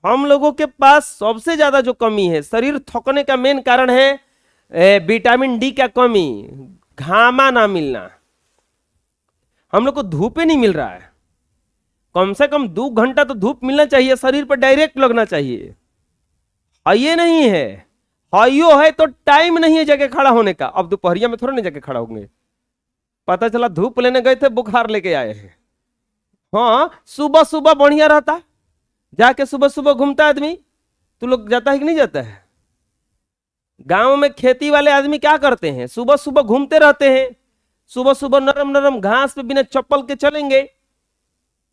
हम लोगों के पास सबसे ज्यादा जो कमी है, शरीर थकने का मेन कारण है विटामिन डी का कमी, घामा ना मिलना। हम लोग को धूप ही नहीं मिल रहा है, कम से कम 2 घंटा तो धूप मिलना चाहिए, शरीर पर डायरेक्ट लगना चाहिए। ये नहीं है, हाइयो है तो टाइम नहीं है जगह खड़ा होने का। अब दोपहरिया में थोड़ा नहीं जगह खड़ा होंगे, पता चला धूप लेने गए थे बुखार लेके आए हैं। हाँ, सुबह सुबह बढ़िया रहता, जाके सुबह सुबह घूमता आदमी। तू लोग जाता है कि नहीं जाता है? गांव में खेती वाले आदमी क्या करते हैं, सुबह सुबह घूमते रहते हैं, सुबह सुबह नरम नरम घास पे बिना चप्पल के चलेंगे,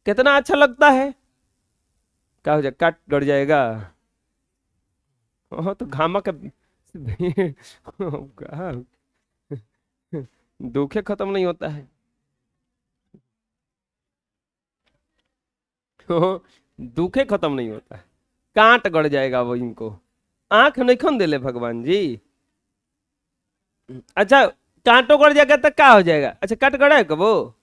कितना अच्छा लगता है। क्या हो जाएगा, काट गड़ जाएगा। तो घामा का दुखे खत्म नहीं होता है। दुखे खत्म नहीं होता है, कांट गड़ जाएगा वो, इनको आंख नहीं खोल दे ले भगवान जी। अच्छा, कांटो गड़ जाएगा तो क्या हो जाएगा? अच्छा, काट गड़ा है कब वो?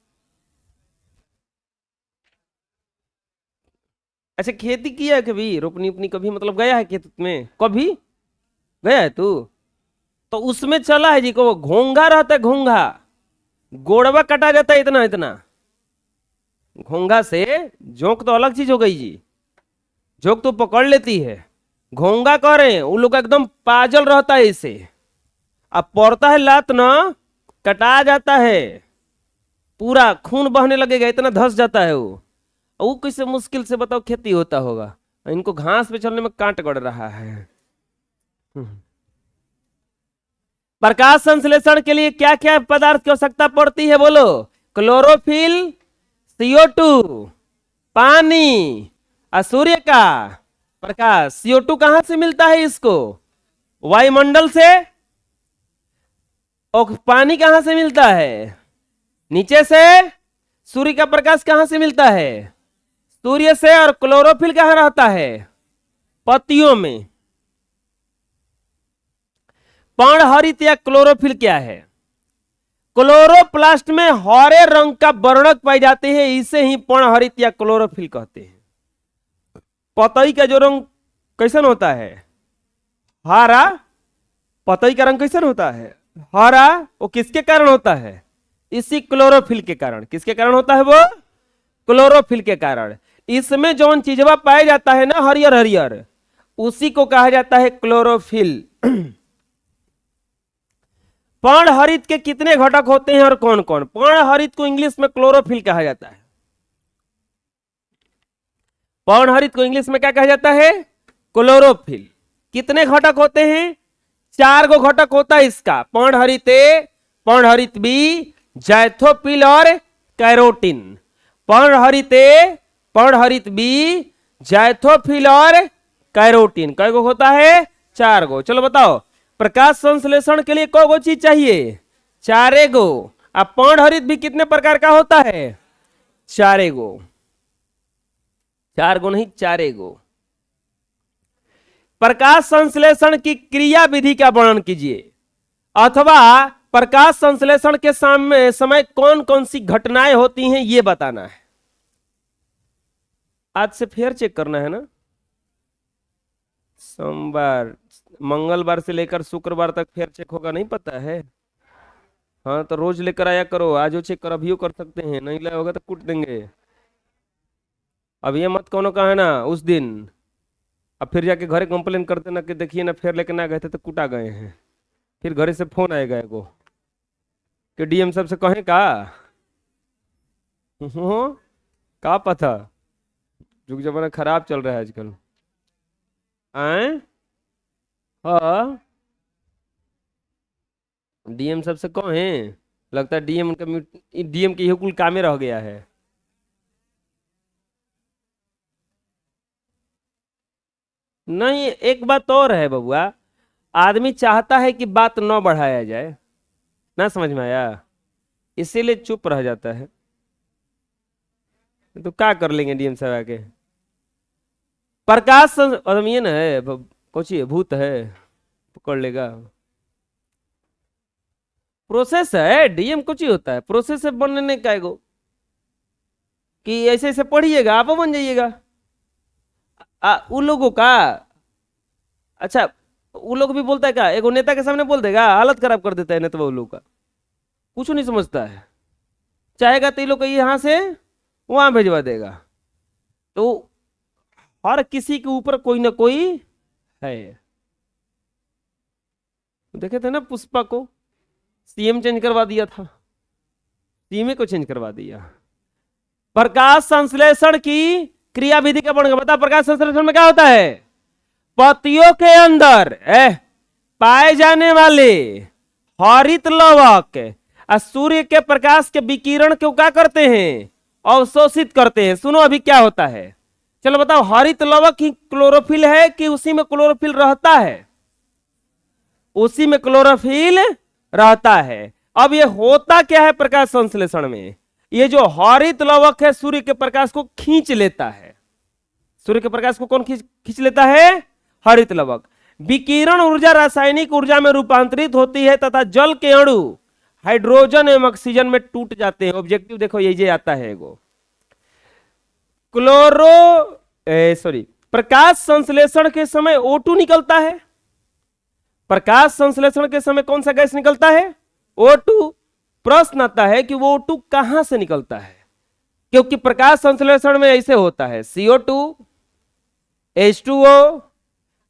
अच्छा, खेती किया है कभी, रोपनी उपनी कभी, मतलब गया है खेत में कभी? गया है तू? तो उसमें चला है जी को, घोंघा रहता है, घोंघा गोड़वा कटा जाता है इतना इतना। घोंघा से जोंक तो अलग चीज हो गई जी, जोंक तो पकड़ लेती है, घोंघा कह रहे हैं उन लोग एकदम पाजल रहता है इसे। अब पड़ता है लात ना, कटा जाता है, पूरा खून बहने लगेगा, इतना धस जाता है वो कैसे मुश्किल से बताओ खेती होता होगा। इनको घास पे चलने में कांट गड़ रहा है। प्रकाश संश्लेषण के लिए क्या क्या पदार्थ की आवश्यकता पड़ती है बोलो? क्लोरोफिल, CO2, पानी और सूर्य का प्रकाश। CO2 कहां से मिलता है इसको? वायुमंडल से। और पानी कहां से मिलता है? नीचे से। सूर्य का प्रकाश कहां से मिलता है? सूर्य से। और क्लोरोफिल कहां रहता है? पत्तियों में। पर्णहरित या क्लोरोफिल क्या है? क्लोरोप्लास्ट में हरे रंग का वर्णक पाए जाते हैं, इसे ही पर्णहरित या क्लोरोफिल कहते हैं। पतई का जो रंग कैसन होता है? हरा। पतई का रंग कैसन होता है? हरा। वो किसके कारण होता है? इसी क्लोरोफिल के कारण। किसके कारण होता है वो? क्लोरोफिल के कारण। इसमें जो चीजवा पाया जाता है ना हरियर हरियर, उसी को कहा जाता है क्लोरोफिल। पर्णहरित के कितने घटक होते हैं और कौन कौन? पर्णहरित को इंग्लिश में क्लोरोफिल कहा जाता है। पर्णहरित को इंग्लिश में क्या कहा जाता है? क्लोरोफिल। कितने घटक होते हैं? 4 गो घटक होता है इसका। पर्णहरित ए, पर्णहरित बी, जैथोफिल और कैरोटीन। पर्णहरित ए, पर्णहरित बी, जैथोफिल और कैरोटीन। कै गो होता है? 4 गो। चलो बताओ, प्रकाश संश्लेषण के लिए कौ गो चीज चाहिए? 4 गो। अब पर्णहरित भी कितने प्रकार का होता है? 4 गो। 4 गो नहीं, 4 गो। प्रकाश संश्लेषण की क्रिया विधि का वर्णन कीजिए, अथवा प्रकाश संश्लेषण के समय कौन कौन सी घटनाएं होती हैं ये बताना है। आज से फिर चेक करना है ना, सोमवार मंगलवार से लेकर शुक्रवार तक फिर चेक होगा, नहीं पता है? हाँ तो रोज लेकर आया करो, आज वो चेक कर, अभियो कर सकते हैं, नहीं लाया होगा तो कूट देंगे। अब ये मत कोनो कहा ना उस दिन, अब फिर जाके घरे कंप्लेन करते ना कि देखिए ना फेर लेके ना गए थे तो कुटा गए हैं, फिर घरे से फोन आएगा एगो कि डीएम साहब से कहें का। हो का पता, जुग जमाना खराब चल रहा है आजकल। आए हाँ, डीएम साहब से कहें, लगता है डीएम उनका डीएम की यही कुल कामे रह गया है। नहीं, एक बात और है बबुआ, आदमी चाहता है कि बात न बढ़ाया जाए, ना समझ में आया, इसीलिए चुप रह जाता है। तो क्या कर लेंगे डीएम साहब आके, ये ना है कुछ है, भूत है, पकड़ लेगा। प्रोसेस है, डीएम कुछ ही होता है, प्रोसेस है बनने का एगो, कि ऐसे ऐसे पढ़िएगा आप बन जाइएगा। उन लोगों का, अच्छा वो लोग भी बोलता है क्या, एगो नेता के सामने बोल देगा, हालत खराब कर देता है नेता वो लोग का, कुछ नहीं समझता है, चाहेगा तो ये लोग यहां से वहां भेजवा देगा। तो हर किसी के ऊपर कोई ना कोई है। देखे थे ना पुष्पा को, सीएम चेंज करवा दिया था, सीएम को चेंज करवा दिया। प्रकाश संश्लेषण की क्रियाविधि का वर्णन, बता प्रकाश संश्लेषण में क्या होता है, पत्तियों के अंदर पाए जाने वाले हरित लवक सूर्य के प्रकाश के विकिरण को क्या करते हैं, अवशोषित करते हैं। सुनो अभी क्या होता है, चलो बताओ, हरित लवक ही क्लोरोफिल है कि उसी में क्लोरोफिल रहता है, उसी में क्लोरोफिल रहता है। अब ये होता क्या है प्रकाश संश्लेषण में, ये जो हरित लवक है सूर्य के प्रकाश को खींच लेता है। सूर्य के प्रकाश को कौन खींच लेता है, हरित लवक। विकिरण ऊर्जा रासायनिक ऊर्जा में रूपांतरित होती है तथा जल के अणु हाइड्रोजन एवं ऑक्सीजन में टूट जाते हैं। ऑब्जेक्टिव देखो ये आता है एगो, प्रकाश संश्लेषण के समय O2 निकलता है। प्रकाश संश्लेषण के समय कौन सा गैस निकलता है, O2। प्रश्न आता है कि वो O2 कहां से निकलता है, क्योंकि प्रकाश संश्लेषण में ऐसे होता है CO2 H2O,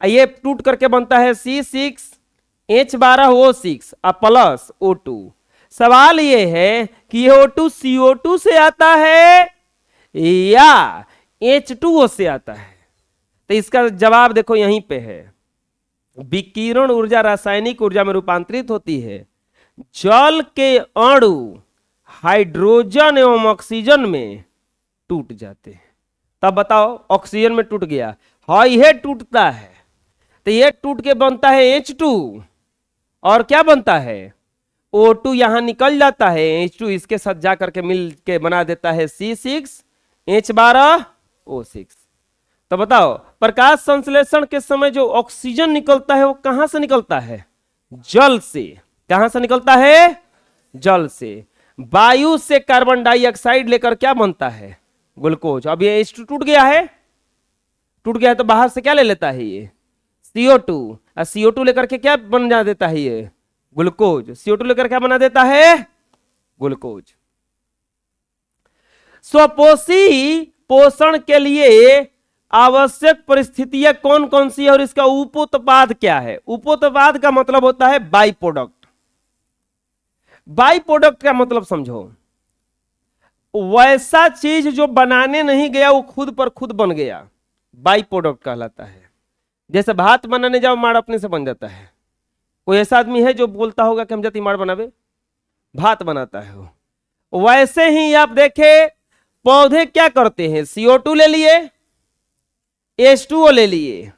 ये टूट करके बनता है C6H12O6 प्लस O2। सवाल ये है कि ये O2 CO2 से आता है या H2O से आता है, तो इसका जवाब देखो यहीं पे है। विकिरण ऊर्जा रासायनिक ऊर्जा में रूपांतरित होती है, जल के अणु हाइड्रोजन एवं ऑक्सीजन में टूट जाते हैं। तब बताओ, ऑक्सीजन में टूट गया, हाँ यह टूटता है, तो यह टूट के बनता है H2, और क्या बनता है O2 यहां निकल जाता है, H2 इसके साथ जाकर के मिल के बना देता है C6H12O6। तो बताओ, प्रकाश संश्लेषण के समय जो ऑक्सीजन निकलता है वो कहां से निकलता है, जल से। कहां से निकलता है, जल से। वायु से कार्बन डाइऑक्साइड लेकर क्या बनता है, ग्लूकोज। अब ये H2 टूट गया है, टूट गया है तो बाहर से क्या ले लेता है ये CO2, और CO2 लेकर के क्या बना देता है ये ग्लूकोज। CO2 लेकर क्या बना देता है, ग्लूकोज। स्वपोषी पोषण के लिए आवश्यक परिस्थितियां कौन कौन सी है और इसका उपोत्पाद क्या है। उपोत्पाद का मतलब होता है बाई प्रोडक्ट। बाई प्रोडक्ट का मतलब समझो, वैसा चीज जो बनाने नहीं गया वो खुद पर खुद बन गया, बाई प्रोडक्ट कहलाता है। जैसे भात बनाने जाओ, माड़ अपने से बन जाता है। कोई ऐसा आदमी है जो बोलता होगा कि हम जाती माड़ बनावे, भात बनाता है वो। वैसे ही आप देखें, पौधे क्या करते हैं, CO2 ले लिए, H2O ले लिए,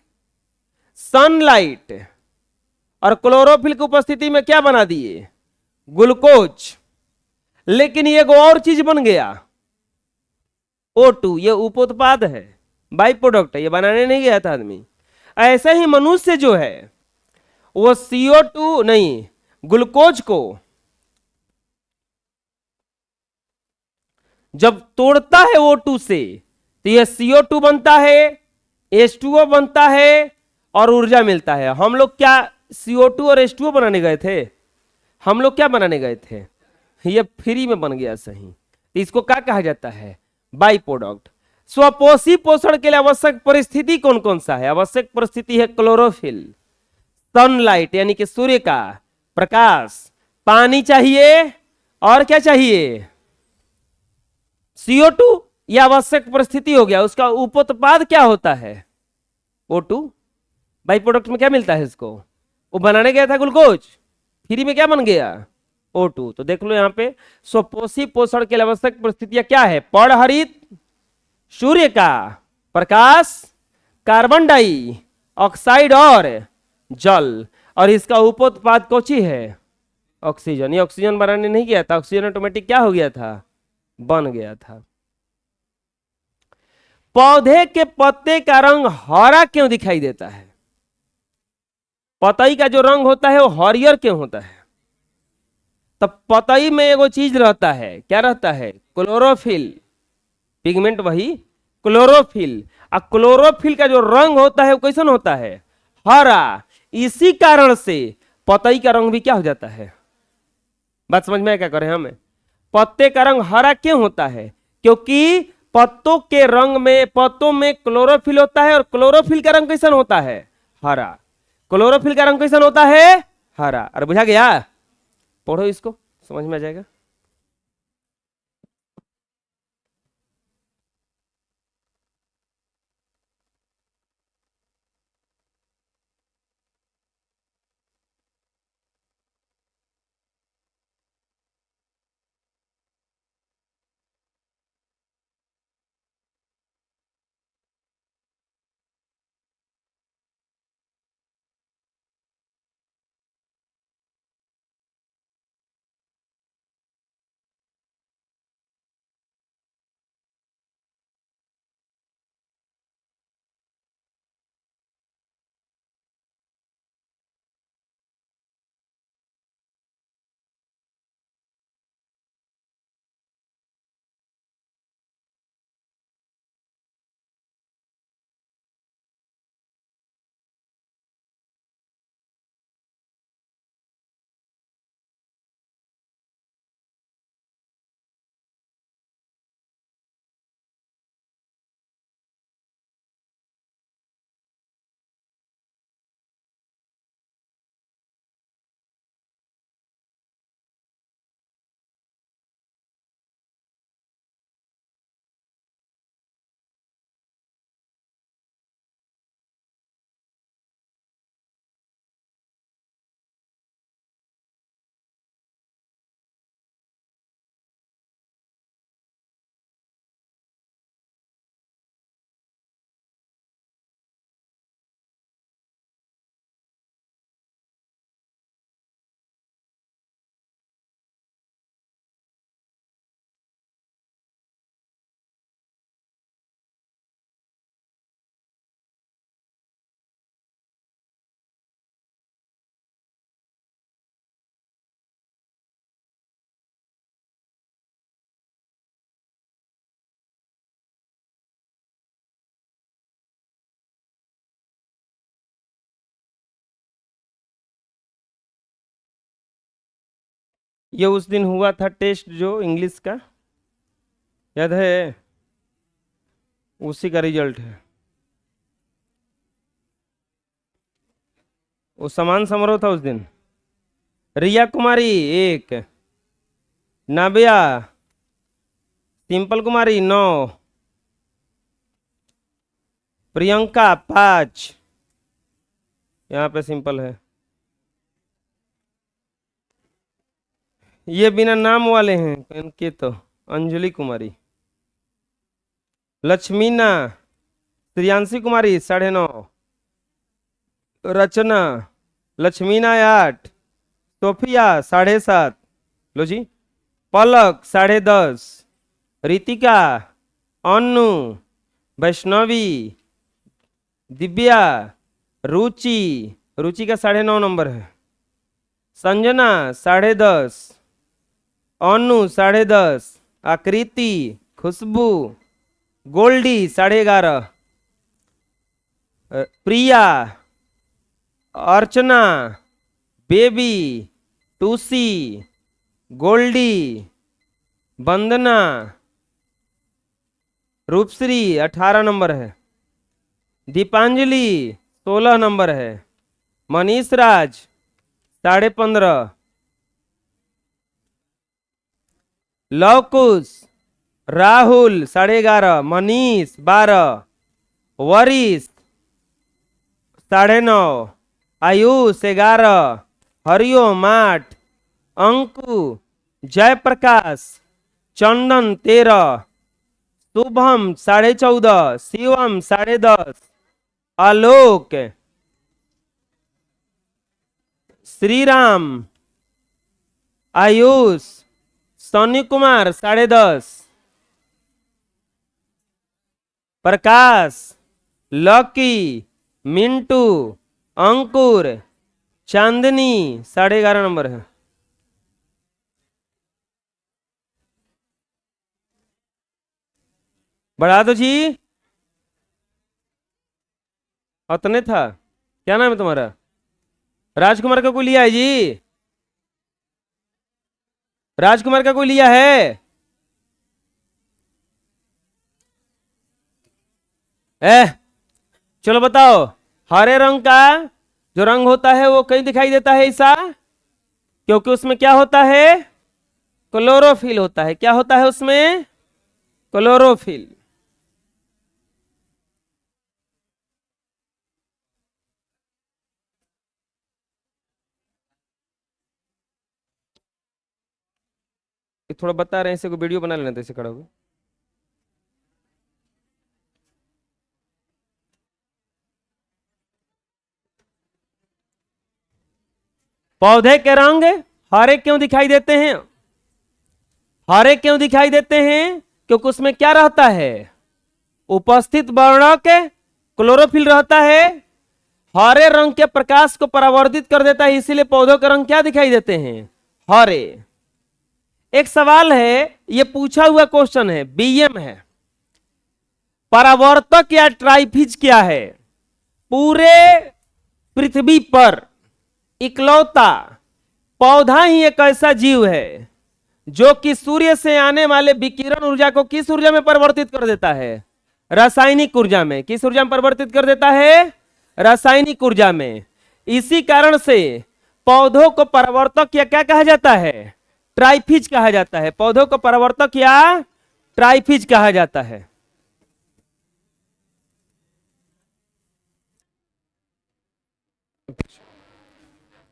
सनलाइट और क्लोरोफिल की उपस्थिति में क्या बना दिए, ग्लूकोज। लेकिन ये और चीज बन गया O2, ये उपोत्पाद है, बाई प्रोडक्ट है, ये बनाने नहीं गया था आदमी। ऐसे ही मनुष्य जो है वो CO2 नहीं, ग्लूकोज को जब तोड़ता है O2 से तो ये CO2 बनता है, H2O बनता है और ऊर्जा मिलता है। हम लोग क्या CO2 और H2O बनाने गए थे, हम लोग क्या बनाने गए थे, ये फ्री में बन गया सही। तो इसको क्या कहा जाता है, बाई प्रोडक्ट। स्वपोषी पोषण के लिए आवश्यक परिस्थिति कौन कौन सा है, आवश्यक परिस्थिति है क्लोरोफिल, सनलाइट यानी कि सूर्य का प्रकाश, पानी चाहिए, और क्या चाहिए, CO2, यह आवश्यक परिस्थिति हो गया। उसका उपोत्पाद क्या होता है, O2। बाई प्रोडक्ट में क्या मिलता है इसको, वो बनाने गया था ग्लूकोज, फ्री में क्या बन गया, O2। तो देख लो यहाँ पे स्वपोषी पोषण के लिए आवश्यक परिस्थितियां क्या है, परहरित, सूर्य का प्रकाश, कार्बन डाइऑक्साइड और जल, और इसका उपोत्पाद कौची है, ऑक्सीजन। ये ऑक्सीजन बनाने नहीं गया था, ऑक्सीजन ऑटोमेटिक क्या हो गया था, बन गया था। पौधे के पत्ते का रंग हरा क्यों दिखाई देता है, पतई का जो रंग होता है वो हरियर क्यों होता है, तब पतई में एगो चीज रहता है, क्या रहता है, क्लोरोफिल, पिगमेंट वही क्लोरोफिल। और क्लोरोफिल का जो रंग होता है वो कैसन होता है, हरा। इसी कारण से पतई का रंग भी क्या हो जाता है, बात समझ में क्या करें हम, पत्ते का रंग हरा क्यों होता है, क्योंकि पत्तों के रंग में, पत्तों में क्लोरोफिल होता है, और क्लोरोफिल का रंग कैसन होता है, हरा। क्लोरोफिल का रंग कैसन होता है, हरा। अरे बुझा गया, पढ़ो इसको, समझ में आ जाएगा। ये उस दिन हुआ था टेस्ट जो इंग्लिश का, याद है, उसी का रिजल्ट है। वो समान समारोह था उस दिन। रिया कुमारी 1, नाबिया, सिंपल कुमारी 9, प्रियंका 5, यहाँ पे सिंपल है। ये बिना नाम वाले हैं इनके, तो अंजलि कुमारी, लक्ष्मीना, श्रियांशी कुमारी 9.5, रचना, लक्ष्मीना 8, सोफिया 7.5, लो जी, पलक 10.5, रितिका, अनु, वैष्णवी, दिव्या, रुचि, रुचि का 9.5 नंबर है, संजना 10.5, अनु 10.5, आकृति, खुशबू, गोल्डी 11.5, प्रिया, अर्चना, बेबी टूसी, गोल्डी, वंदना, रूपश्री 18 नंबर है, दीपांजलि 16 नंबर है, मनीष राज 15.5, लवकुश, राहुल 11.5, मनीष 12, वरिष्ठ 9.5, आयुष 11, हरिओम 8, अंकु, जयप्रकाश, चंदन 13, शुभम 14.5, शिवम 10.5, आलोक, श्रीराम, आयुष, सनी कुमार 10.5, प्रकाश, लकी, मिंटू, अंकुर, चांदनी 11.5 नंबर है। बढ़ा दो जी, उतने था। क्या नाम है तुम्हारा? राजकुमार का कोई लिया है जी? राजकुमार का कोई लिया है? चलो बताओ, हरे रंग का जो रंग होता है वो कहीं दिखाई देता है ऐसा, क्योंकि उसमें क्या होता है? क्लोरोफिल होता है। क्या होता है उसमें? क्लोरोफिल। थोड़ा बता रहे हैं, इसे को वीडियो बना लेना, तो इसे खड़ा होगा। पौधे के रंग हरे क्यों दिखाई देते हैं? हरे क्यों दिखाई देते हैं? क्योंकि उसमें क्या रहता है? उपस्थित वर्णक क्लोरोफिल रहता है, हरे रंग के प्रकाश को परावर्तित कर देता है, इसीलिए पौधों के रंग क्या दिखाई देते हैं? हरे। एक सवाल है, ये पूछा हुआ क्वेश्चन है, बीएम है, परावर्तक या ट्राइफिज क्या है? पूरे पृथ्वी पर इकलौता पौधा ही एक ऐसा जीव है जो कि सूर्य से आने वाले विकिरण ऊर्जा को किस ऊर्जा में परिवर्तित कर देता है? रासायनिक ऊर्जा में। किस ऊर्जा में परिवर्तित कर देता है? रासायनिक ऊर्जा में। इसी कारण से पौधों को परावर्तक या क्या कहा जाता है? ट्राइफिज कहा जाता है। पौधों को परावर्तक या ट्राइफिज कहा जाता है।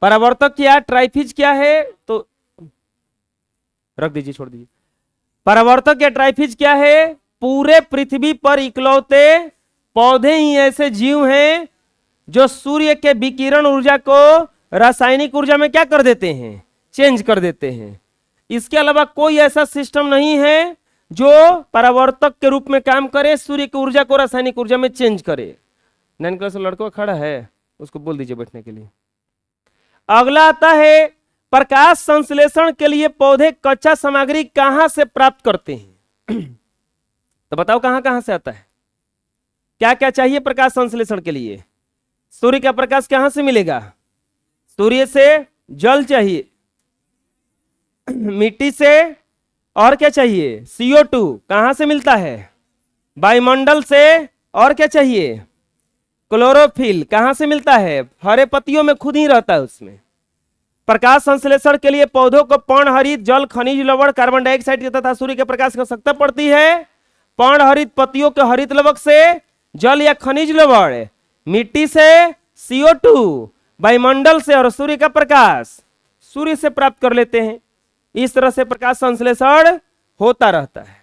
परावर्तक या ट्राइफिज क्या है? तो रख दीजिए, छोड़ दीजिए। परावर्तक या ट्राइफिज क्या है? पूरे पृथ्वी पर इकलौते पौधे ही ऐसे जीव हैं जो सूर्य के विकिरण ऊर्जा को रासायनिक ऊर्जा में क्या कर देते हैं? चेंज कर देते हैं। इसके अलावा कोई ऐसा सिस्टम नहीं है जो परावर्तक के रूप में काम करे, सूर्य की ऊर्जा को रासायनिक ऊर्जा में चेंज करे। 9 क्लास लड़का खड़ा है, उसको बोल दीजिए बैठने के लिए। अगला आता है, प्रकाश संश्लेषण के लिए पौधे कच्चा सामग्री कहां से प्राप्त करते हैं? तो बताओ कहां कहां से आता है? क्या क्या चाहिए प्रकाश संश्लेषण के लिए? सूर्य का प्रकाश कहां से मिलेगा? सूर्य से। जल चाहिए, मिट्टी से, और क्या चाहिए? CO2 कहां से मिलता है? वायुमंडल से। और क्या चाहिए? क्लोरोफिल कहां से मिलता है? हरे पत्तियों में खुद ही रहता है उसमें। प्रकाश संश्लेषण के लिए पौधों को पर्णहरित जल, खनिज लवण, कार्बन डाइऑक्साइड तथा सूर्य के प्रकाश की आवश्यकता पड़ती है। पर्णहरित पत्तियों के हरित लवक से जल या खनिज लवण, मिट्टी से CO2, वायुमंडल से, और सूर्य का प्रकाश सूर्य से प्राप्त कर लेते हैं। इस तरह से प्रकाश संश्लेषण होता रहता है।